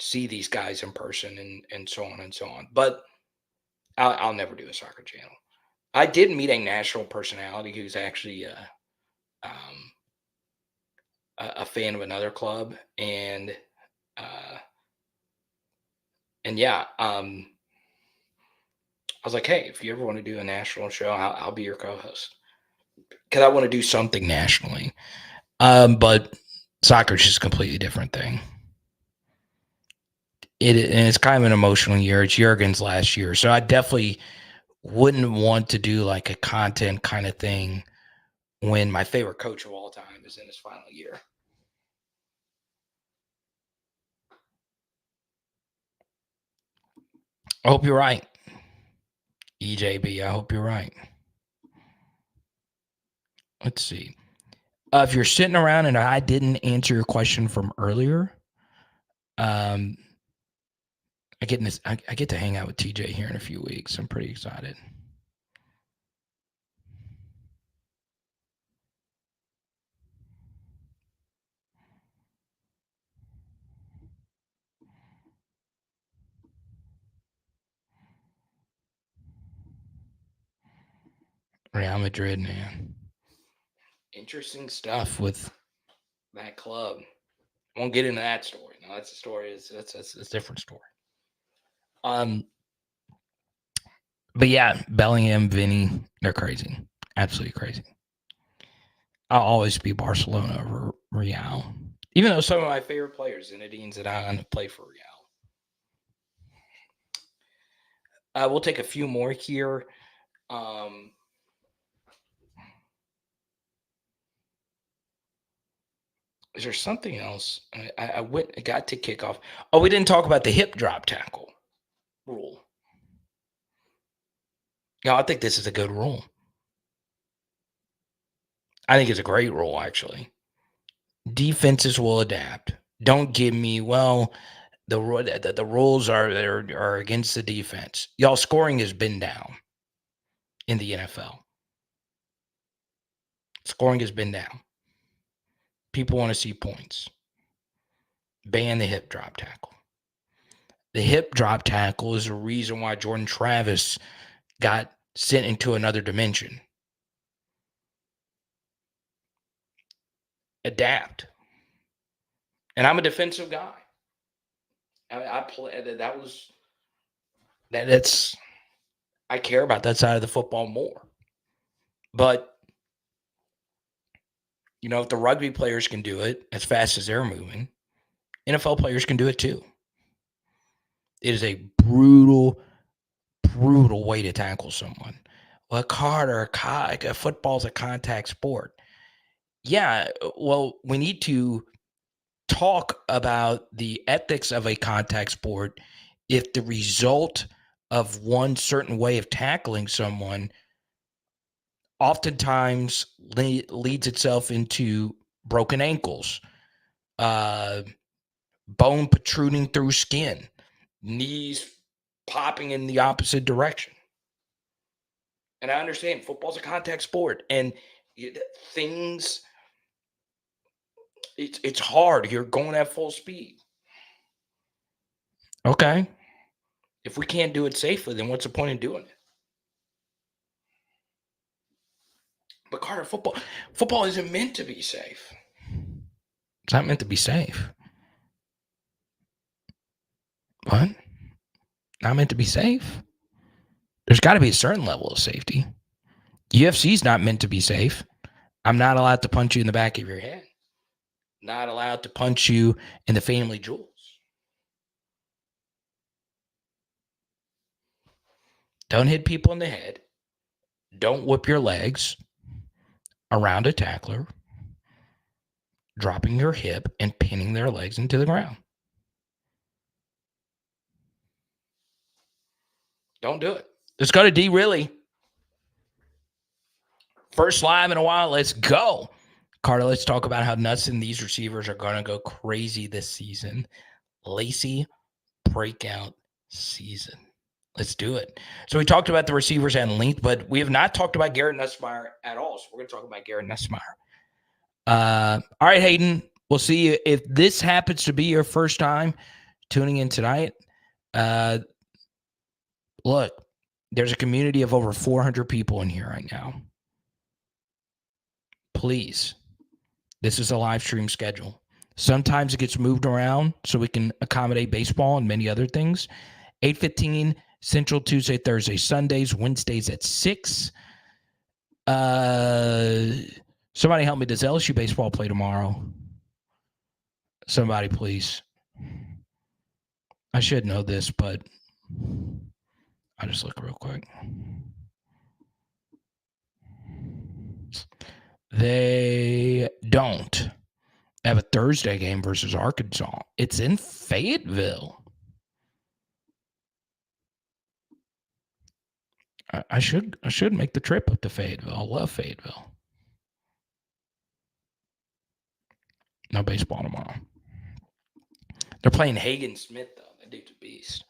Speaker 1: see these guys in person and so on and so on. But I'll never do a soccer channel. I did meet a national personality who's actually a fan of another club, and yeah, I was like, hey, if you ever want to do a national show, I'll be your co-host because I want to do something nationally. But soccer is just a completely different thing. And it's kind of an emotional year. It's Jurgen's last year, so I definitely wouldn't want to do like a content kind of thing when my favorite coach of all time is in his final year. I hope you're right, EJB. I hope you're right. Let's see. If you're sitting around and I didn't answer your question from earlier, I get to hang out with TJ here in a few weeks. I'm pretty excited. Real Madrid, man. Interesting stuff with that club. Won't get into that story. No, that's a story. That's a different story. But yeah, Bellingham, Vinny, they're crazy. Absolutely crazy. I'll always be Barcelona over Real. Even though some of my favorite players, Zinedine Zidane, play for Real. We'll take a few more here. Is there something else? I got to kickoff. Oh, we didn't talk about the hip drop tackle rule. No, I think this is a good rule. I think it's a great rule, actually. Defenses will adapt. Don't give me, well, the rules are against the defense. Y'all, scoring has been down in the NFL. Scoring has been down. People want to see points. Ban the hip drop tackle. The hip drop tackle is the reason why Jordan Travis got sent into another dimension. Adapt. And I'm a defensive guy. I play that was that's I care about that side of the football more. But if the rugby players can do it as fast as they're moving, NFL players can do it too. It is a brutal way to tackle someone. Well, football's a contact sport. Yeah, well, we need to talk about the ethics of a contact sport if the result of one certain way of tackling someone oftentimes leads itself into broken ankles, bone protruding through skin, knees popping in the opposite direction. And I understand football's a contact sport, and things, it's hard. You're going at full speed. Okay. If we can't do it safely, then what's the point in doing it? But Carter, football isn't meant to be safe. It's not meant to be safe. What? Not meant to be safe? There's got to be a certain level of safety. UFC's not meant to be safe. I'm not allowed to punch you in the back of your head. Not allowed to punch you in the family jewels. Don't hit people in the head. Don't whip your legs around a tackler, dropping your hip and pinning their legs into the ground. Don't do it. Let's go to D. Really. First live in a while. Let's go. Carter, let's talk about how nuts and these receivers are going to go crazy this season. Lacy breakout season. Let's do it. So we talked about the receivers and length, but we have not talked about Garrett Nussmeier at all. So we're going to talk about Garrett Nussmeier. All right, Hayden, we'll see you. If this happens to be your first time tuning in tonight, look, there's a community of over 400 people in here right now. Please, this is a live stream schedule. Sometimes it gets moved around so we can accommodate baseball and many other things. 8:15 Central, Tuesday, Thursday, Sundays, Wednesdays at 6. Somebody help me. Does LSU baseball play tomorrow? Somebody, please. I should know this, but I'll just look real quick. They don't have a Thursday game versus Arkansas. It's in Fayetteville. I should make the trip up to Fayetteville. I love Fayetteville. No baseball tomorrow. They're playing Hagen Smith, though. That dude's a beast.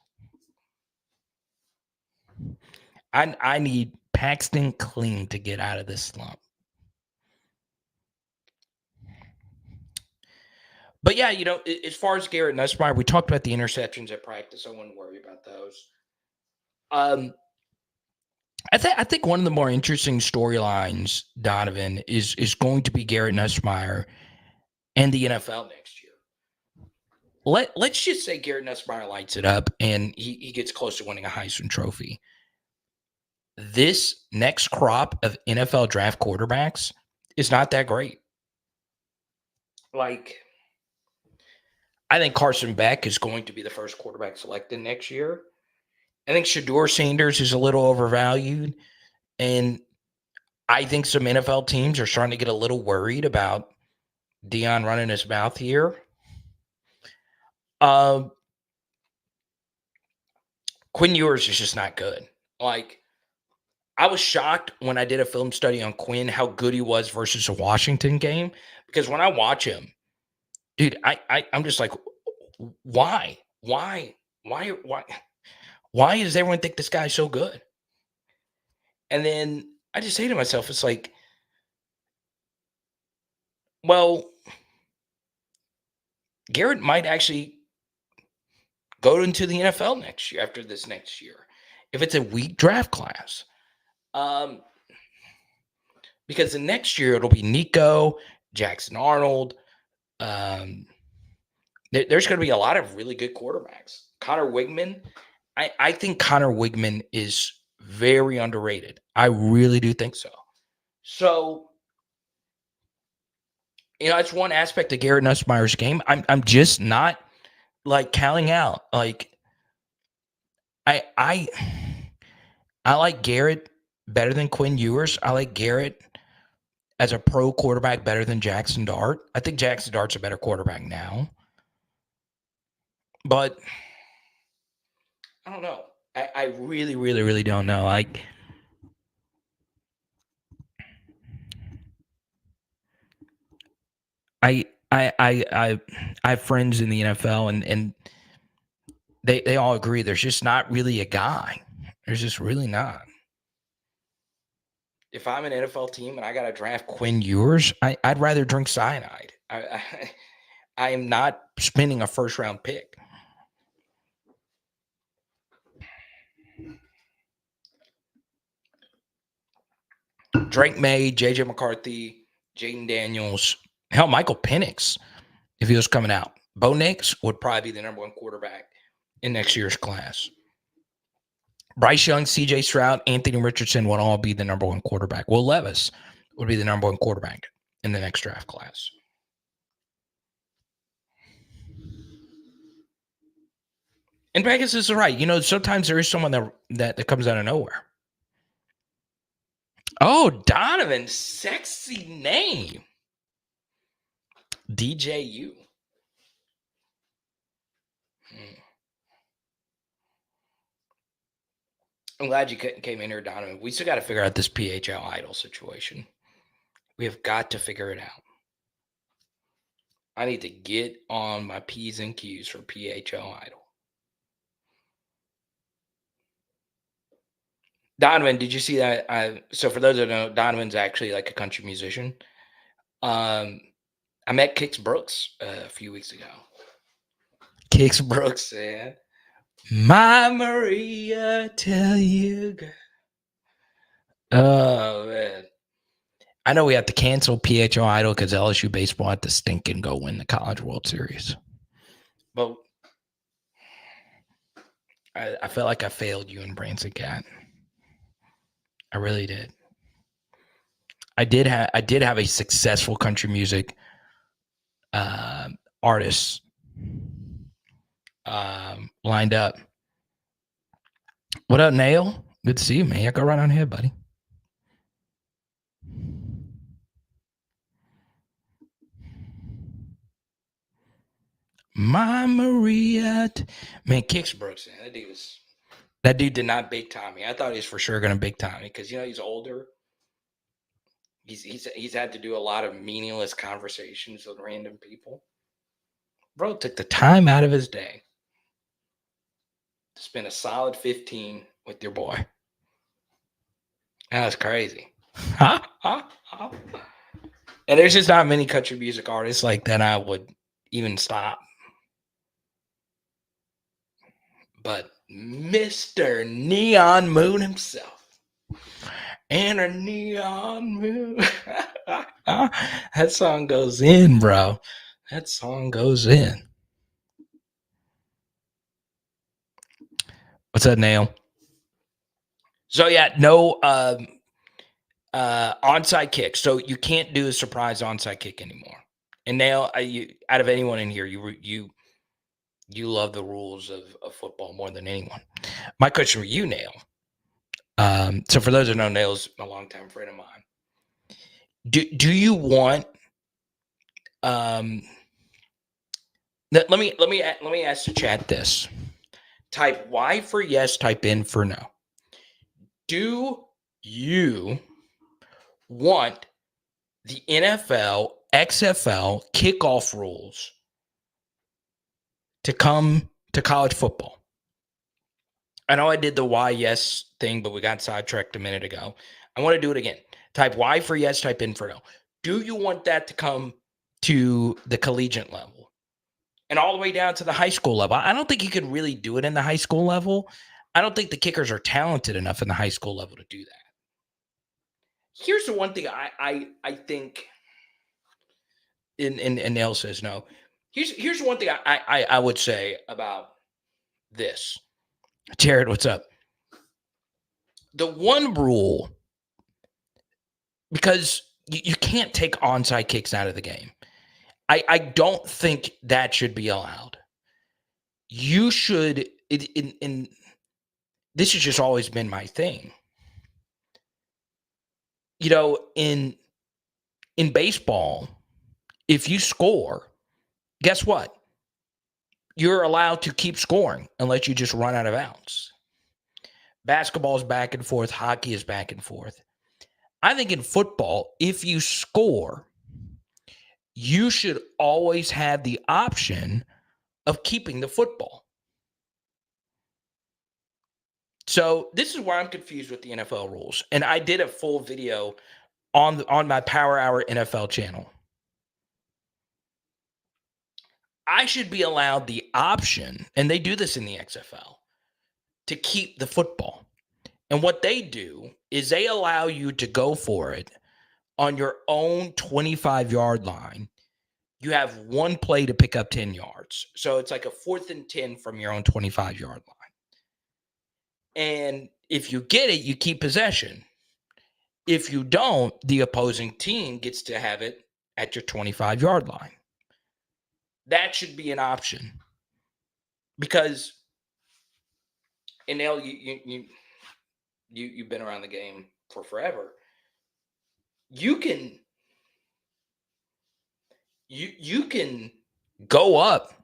Speaker 1: I need Paxton Kling to get out of this slump. But yeah, as far as Garrett Nussmeier, we talked about the interceptions at practice. I wouldn't worry about those. I think one of the more interesting storylines, Donovan, is going to be Garrett Nussmeier and the NFL next year. Let's just say Garrett Nussmeier lights it up and he gets close to winning a Heisman Trophy. This next crop of NFL draft quarterbacks is not that great. Like, I think Carson Beck is going to be the first quarterback selected next year. I think Shedeur Sanders is a little overvalued. And I think some NFL teams are starting to get a little worried about Deion running his mouth here. Quinn Ewers is just not good. Like, I was shocked when I did a film study on Quinn, how good he was versus a Washington game. Because when I watch him, dude, I'm just like, why does everyone think this guy's so good? And then I just say to myself, it's like, well, Garrett might actually go into the NFL next year, after this next year, if it's a weak draft class. Because the next year it'll be Nico, Jackson Arnold. There's going to be a lot of really good quarterbacks. Connor Wigman. I think Connor Wigman is very underrated. I really do think so. So, it's one aspect of Garrett Nussmeier's game. I'm just not like counting out. Like, I like Garrett better than Quinn Ewers. I like Garrett as a pro quarterback better than Jackson Dart. I think Jackson Dart's a better quarterback now. But I don't know. I really, really, really don't know. Like, I have friends in the NFL and they all agree there's just not really a guy. There's just really not. If I'm an NFL team and I got to draft Quinn Ewers, I'd rather drink cyanide. I am not spending a first-round pick. Drake May, J.J. McCarthy, Jaden Daniels, hell, Michael Penix, if he was coming out. Bo Nix would probably be the number one quarterback in next year's class. Bryce Young, C.J. Stroud, Anthony Richardson would all be the number one quarterback. Will Levis would be the number one quarterback in the next draft class. And Vegas is right. Sometimes there is someone that comes out of nowhere. Oh, Donovan, sexy name. DJU. I'm glad you came in here, Donovan. We still got to figure out this PHL idol situation. We have got to figure it out. I need to get on my P's and Q's for PHL idol. Donovan, did you see that? So for those that don't know, Donovan's actually like a country musician. I met Kix Brooks a few weeks ago. Kix Brooks said, "My Maria, tell you, girl." Oh, man. I know we have to cancel PHO Idol because LSU baseball had to stink and go win the College World Series. But I felt like I failed you and Branson Cat. I really did. I did have a successful country music artist lined up. What up, Nail? Good to see you, man. Go right on ahead, buddy. My Maria. Man, Kix Brooks, man. That dude did not big time me. I thought he was for sure going to big time me because, he's older. He's had to do a lot of meaningless conversations with random people. Bro took the time out of his day to spend a solid 15 with your boy. That's crazy. And there's just not many country music artists like that I would even stop. But Mr. Neon Moon himself. And a neon moon. That song goes in, bro. That song goes in. What's that, Nail? So yeah, no onside kick. So you can't do a surprise onside kick anymore. And Nail, out of anyone in here, you love the rules of football more than anyone. My question for you, Nail. So for those who know, Nail's a longtime friend of mine. Do you want let me ask the chat this. Type Y for yes, type N for no. Do you want the NFL, XFL kickoff rules to come to college football? I know I did the Y yes thing, but we got sidetracked a minute ago. I want to do it again. Type Y for yes, type N for no. Do you want that to come to the collegiate level and all the way down to the high school level? I don't think you could really do it in the high school level. I don't think the kickers are talented enough in the high school level to do that. Here's the one thing I think, and Nell says no. Here's one thing I would say about this. Jared, what's up? The one rule, because you can't take onside kicks out of the game. I don't think that should be allowed. You should, in this has just always been my thing. You know, in baseball, if you score, guess what? You're allowed to keep scoring unless you just run out of bounds. Basketball is back and forth. Hockey is back and forth. I think in football, if you score, you should always have the option of keeping the football. So this is why I'm confused with the NFL rules. And I did a full video on my Power Hour NFL channel. I should be allowed the option, and they do this in the XFL, to keep the football. And what they do is they allow you to go for it on your own 25-yard line. You have one play to pick up 10 yards. So it's like a 4th and 10 from your own 25-yard line. And if you get it, you keep possession. If you don't, the opposing team gets to have it at your 25-yard line. That should be an option. Because, and Nell, you've been around the game for forever. You can go up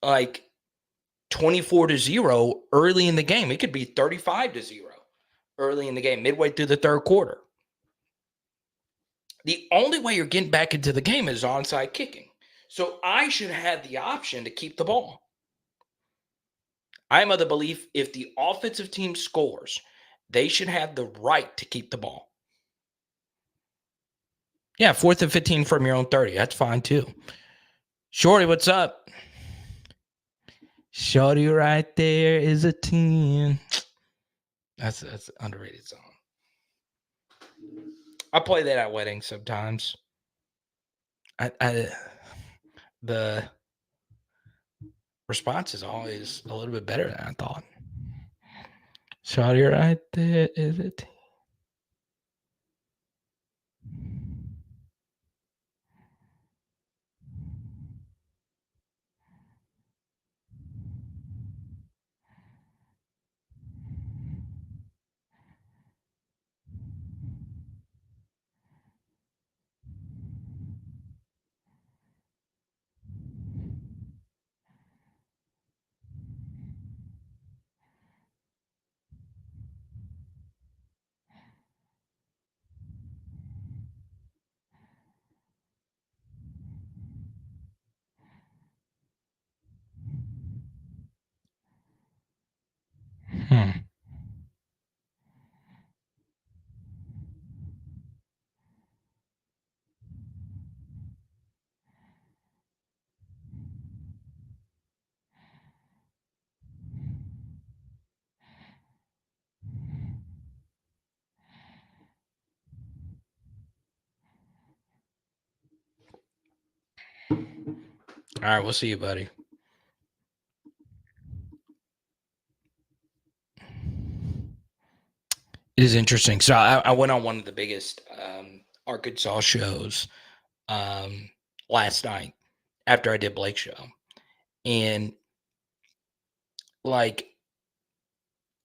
Speaker 1: like 24-0 early in the game. It could be 35-0 early in the game, midway through the third quarter. The only way you're getting back into the game is onside kicking. So I should have the option to keep the ball. I'm of the belief if the offensive team scores, they should have the right to keep the ball. Yeah, 4th and 15 from your own 30. That's fine too. Shorty, what's up? Shorty right there is a 10. That's an underrated song. I play that at weddings sometimes. The response is always a little bit better than I thought. Shorty right there is a 10. All right, we'll see you, buddy. It is interesting. So I went on one of the biggest Arkansas shows last night after I did Blake's show. And like,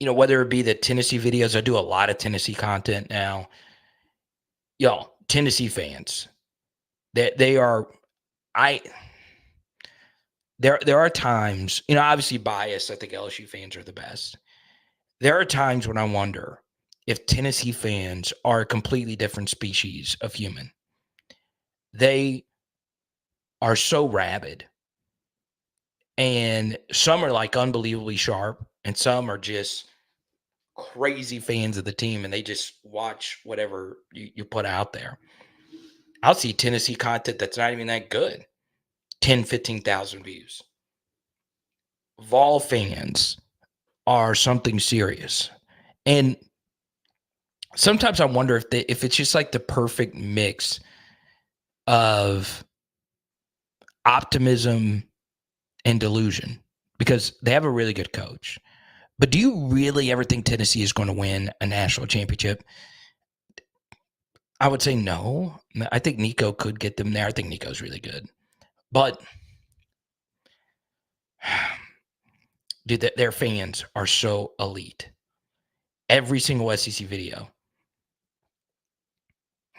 Speaker 1: whether it be the Tennessee videos, I do a lot of Tennessee content now. Y'all, Tennessee fans, they are, there are times, obviously biased. I think LSU fans are the best. There are times when I wonder if Tennessee fans are a completely different species of human. They are so rabid. And some are like unbelievably sharp, and some are just crazy fans of the team, and they just watch whatever you put out there. I'll see Tennessee content that's not even that good. 10, 15,000 views. Vol fans are something serious. And sometimes I wonder if it's just like the perfect mix of optimism and delusion, because they have a really good coach. But do you really ever think Tennessee is going to win a national championship? I would say no. I think Nico could get them there. I think Nico's really good. But dude, their fans are so elite. Every single SEC video,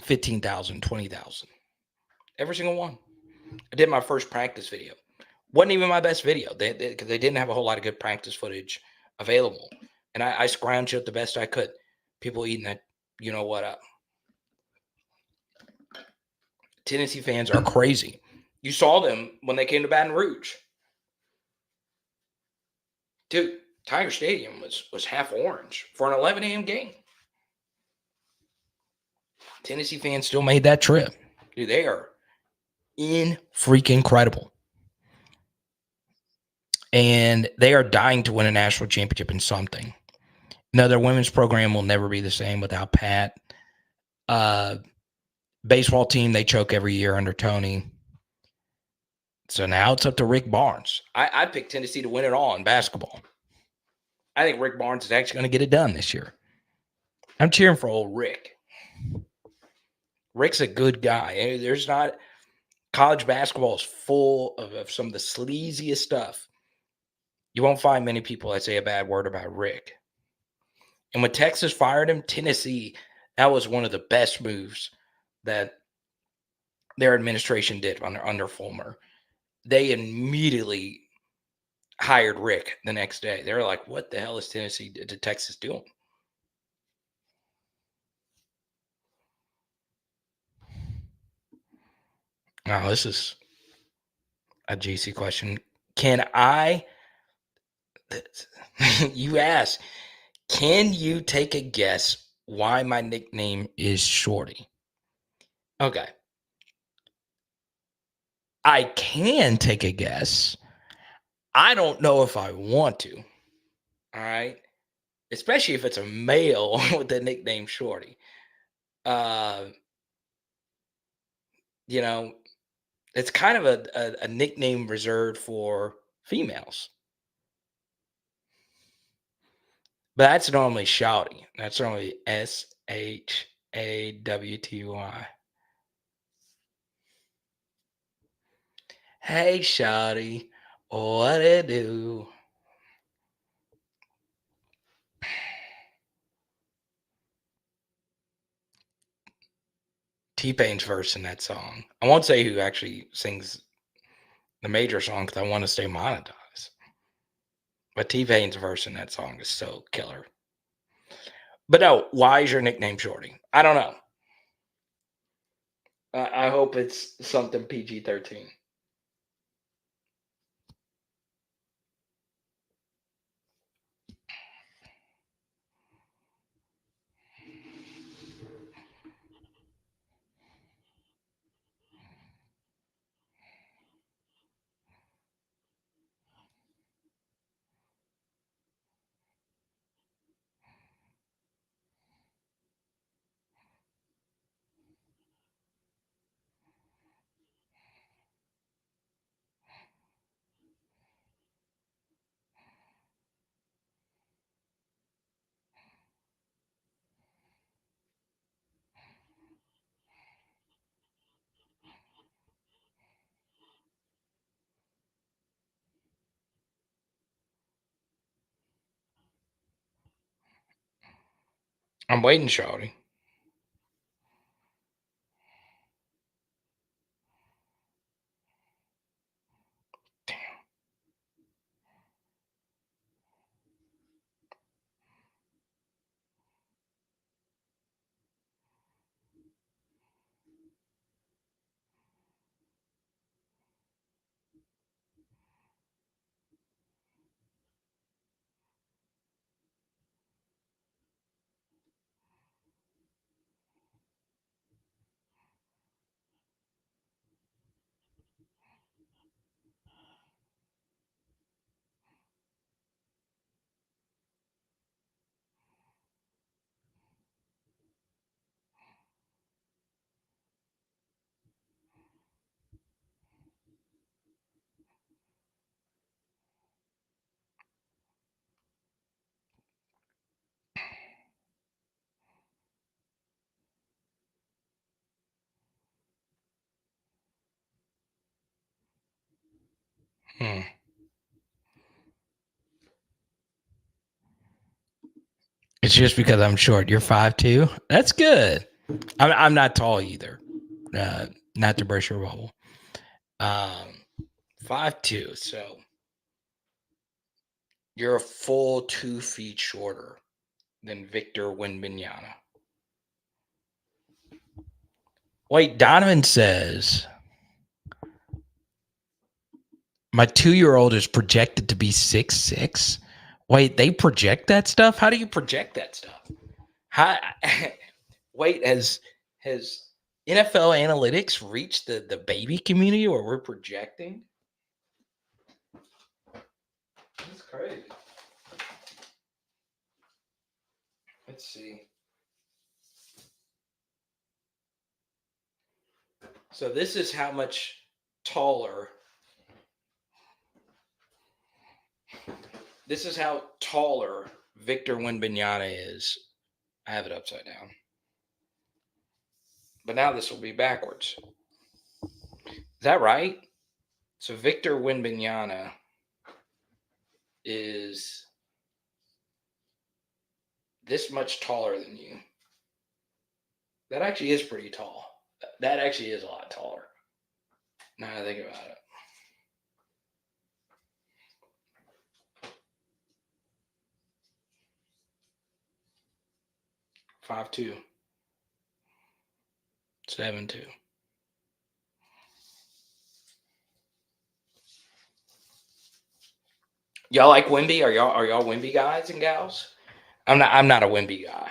Speaker 1: 15,000, 20,000. Every single one. I did my first practice video. Wasn't even my best video. They didn't have a whole lot of good practice footage available. And I scrounged up the best I could. People eating that, what up. Tennessee fans are crazy. You saw them when they came to Baton Rouge. Dude, Tiger Stadium was half orange for an 11 a.m. game. Tennessee fans still made that trip. Dude, they are freaking incredible. And they are dying to win a national championship in something. No, their women's program will never be the same without Pat. Baseball team, they choke every year under Tony. So now it's up to Rick Barnes. I picked Tennessee to win it all in basketball. I think Rick Barnes is actually going to get it done this year. I'm cheering for old Rick. Rick's a good guy. There's not college basketball is full of some of the sleaziest stuff. You won't find many people that say a bad word about Rick. And when Texas fired him, Tennessee, that was one of the best moves that their administration did under Fulmer. They immediately hired Rick the next day. They were like, what the hell is Tennessee to Texas doing? Now, this is a juicy question. You asked, can you take a guess why my nickname is Shorty? Okay. I can take a guess. I don't know if I want to. All right. Especially if it's a male with the nickname Shorty. It's kind of a nickname reserved for females. But that's normally Shawty. That's normally Shawty. Hey, Shawty, what it do? T-Pain's verse in that song. I won't say who actually sings the major song because I want to stay monetized. But T-Pain's verse in that song is so killer. But no, why is your nickname Shorty? I don't know. I hope it's something PG-13. I'm waiting, shawty. Hmm. It's just because I'm short. You're 5'2". That's good. I'm not tall either. Not to burst your bubble. 5'2". So you're a full 2 feet shorter than Victor Wembanyama. Wait, Donovan says my 2-year-old is projected to be 6'6". Wait, they project that stuff? How do you project that stuff? How? Wait, has NFL analytics reached the baby community where we're projecting? That's crazy. Let's see. So this is how much taller. This is how taller Victor Wembanyama is. I have it upside down. But now this will be backwards. Is that right? So Victor Wembanyama is this much taller than you. That actually is pretty tall. That actually is a lot taller. Now I think about it. 5'2". 7'2". Y'all like Wemby? Are y'all Wemby guys and gals? I'm not a Wemby guy.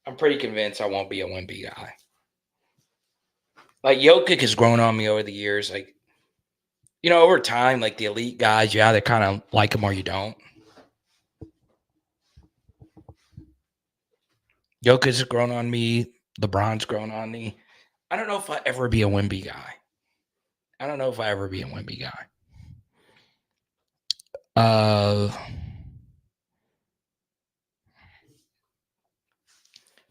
Speaker 1: I'm pretty convinced I won't be a Wemby guy. Like Jokic has grown on me over the years. Like, over time, like the elite guys, yeah, they kind of like him or you don't. Jokic has grown on me. LeBron's grown on me. I don't know if I ever be a Wemby guy. I don't know if I ever be a Wemby guy.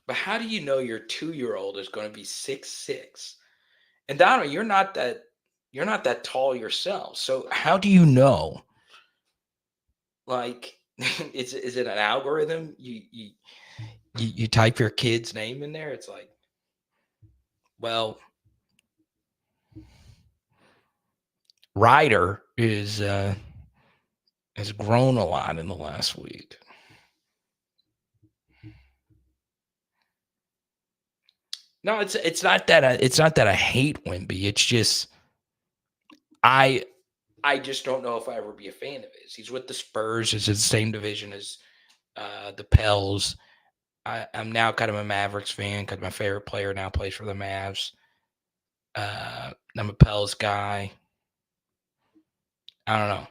Speaker 1: But how do you know your 2-year-old is going to be 6'6"? And Donna, you're not that tall yourself. So how do you know? Like, is it an algorithm? You type your kid's name in there. It's like, well, Ryder has grown a lot in the last week. No, it's not that I hate Wemby. It's just I just don't know if I ever be a fan of his. He's with the Spurs. It's in the same division as the Pels. I'm now kind of a Mavericks fan because my favorite player now plays for the Mavs. I'm a Pels guy. I don't know.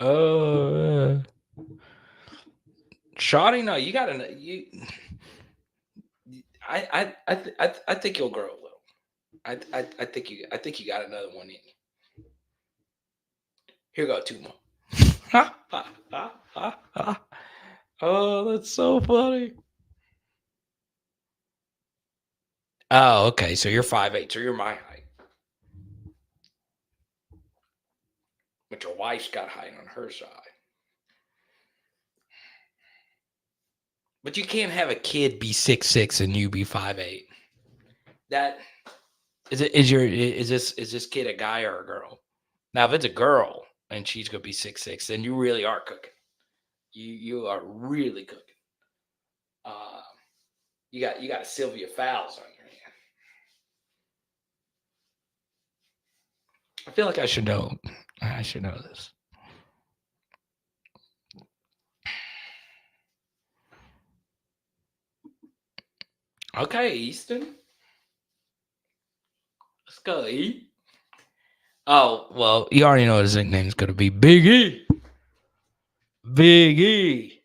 Speaker 1: Oh, Shawty, no, you gotta you. I think you'll grow a little. I think you got another one in you. Here go two more. Oh, that's so funny. Oh, okay. So you're 5'8", so you're my height. But your wife's got height on her side. But you can't have a kid be 6'6" and you be 5'8". That is this kid a guy or a girl? Now, if it's a girl and she's gonna be 6'6", then you really are cooking. You are really cooking. Uh, you got a Sylvia Fowles on your hand. I feel like I should know. I should know this. Okay, Easton. Let's go, E. Oh, well, you already know what his nickname's going to be. Big E. Big E.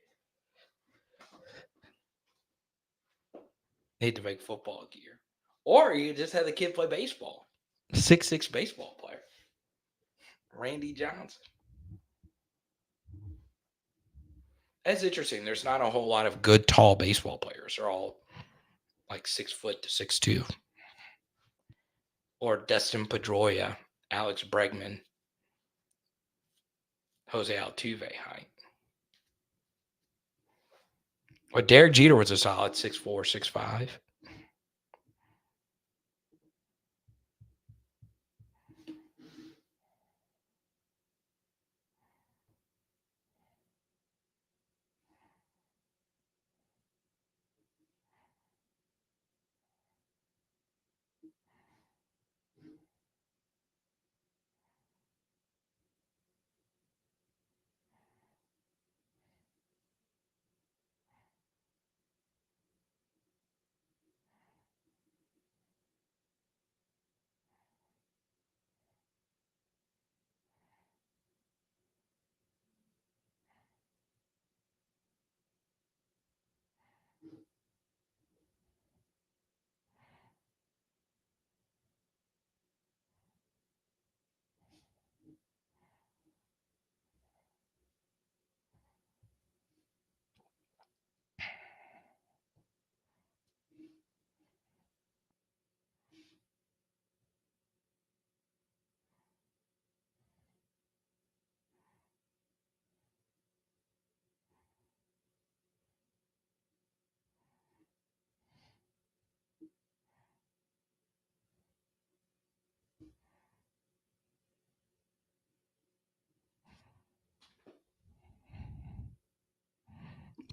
Speaker 1: Need to make football gear. Or you just have the kid play baseball. 6'6" baseball player. Randy Johnson. That's interesting. There's not a whole lot of good tall baseball players. They're all like 6 foot to 6'2". Or Dustin Pedroia, Alex Bregman, Jose Altuve height. But Derek Jeter was a solid 6'4", 6'5".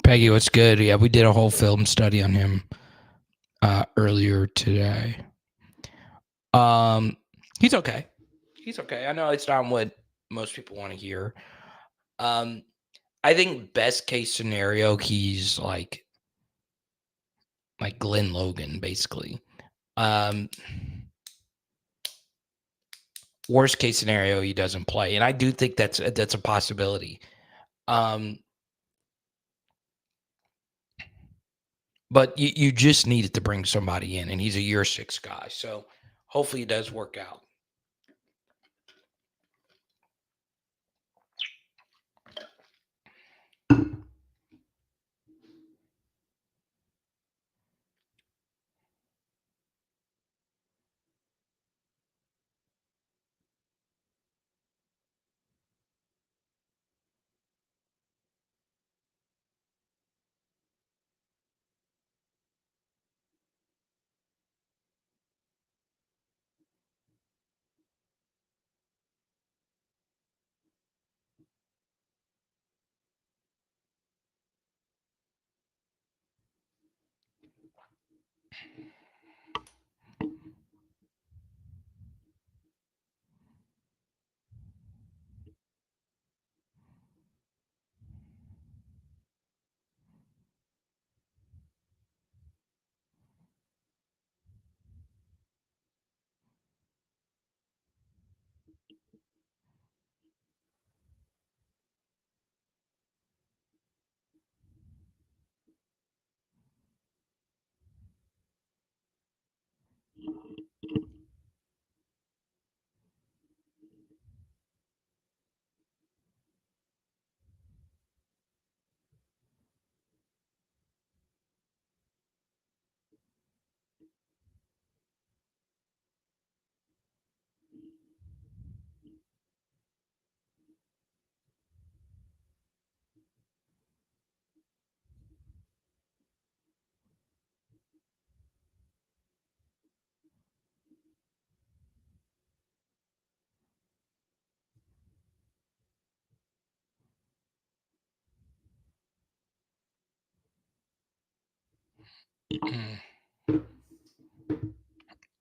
Speaker 1: Peggy, what's good? Yeah, we did a whole film study on him earlier today. He's okay. He's okay. I know it's not what most people want to hear. I think best case scenario, he's like Glenn Logan, basically. Worst case scenario, he doesn't play, and I do think that's a possibility. But you just needed to bring somebody in, and he's a year 6 guy, so hopefully it does work out.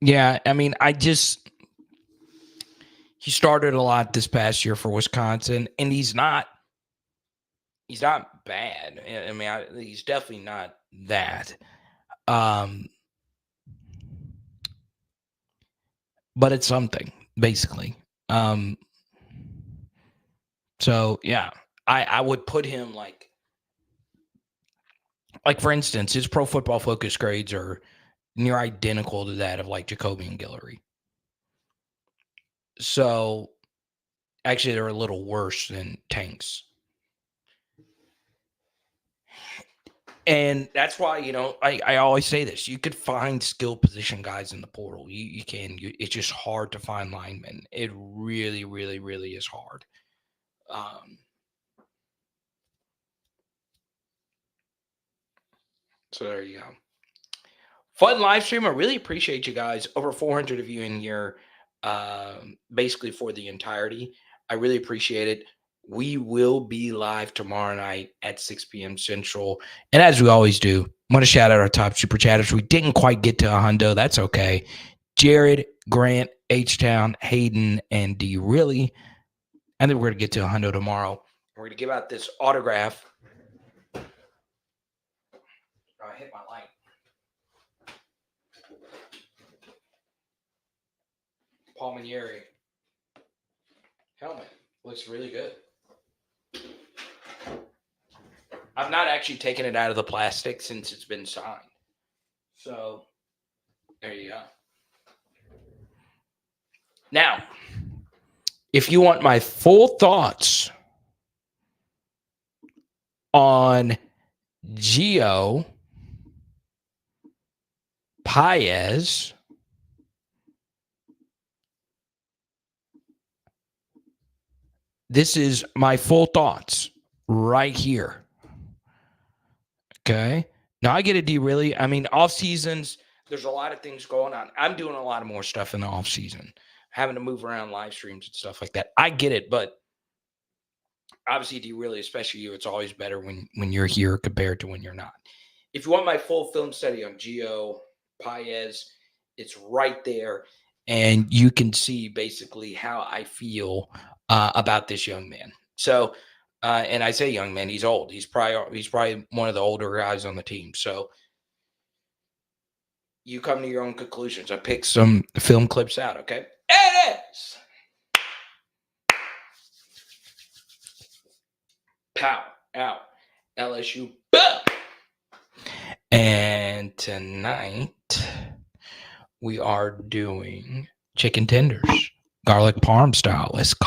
Speaker 1: Yeah, I mean, he started a lot this past year for Wisconsin, and he's not bad. I mean, he's definitely not that. But it's something, basically. So yeah, I would put him like for instance, his Pro Football Focus grades are near identical to that of like Jacoby and Guillory. So actually, they're a little worse than Tank's. And that's why, I always say this. You could find skill position guys in the portal. You can. It's just hard to find linemen. It really, really, really is hard. So there you go. Fun live stream. I really appreciate you guys. Over 400 of you in here, basically for the entirety. I really appreciate it. We will be live tomorrow night at 6 p.m. Central. And as we always do, I want to shout out our top super chatters. We didn't quite get to a hundo. That's okay. Jared, Grant, H-Town, Hayden, and D. Really. I think we're going to get to a hundo tomorrow. We're going to give out this autograph. Oh, I hit my light. Palminieri helmet. Looks really good. I've not actually taken it out of the plastic since it's been signed. So, there you go. Now, if you want my full thoughts on Gio Paez, this is my full thoughts right here. Okay. Now I get it, really. I mean, off seasons, there's a lot of things going on. I'm doing a lot of more stuff in the off season, having to move around live streams and stuff like that. I get it, but obviously, D really, especially you, it's always better when you're here compared to when you're not. If you want my full film study on Gio Paez, it's right there, and you can see basically how I feel about this young man. So. And I say young man, he's old. He's probably one of the older guys on the team. So you come to your own conclusions. I picked some film clips out, okay? It is. Pow, out. LSU, boom. And tonight we are doing chicken tenders, garlic parm style. Let's go.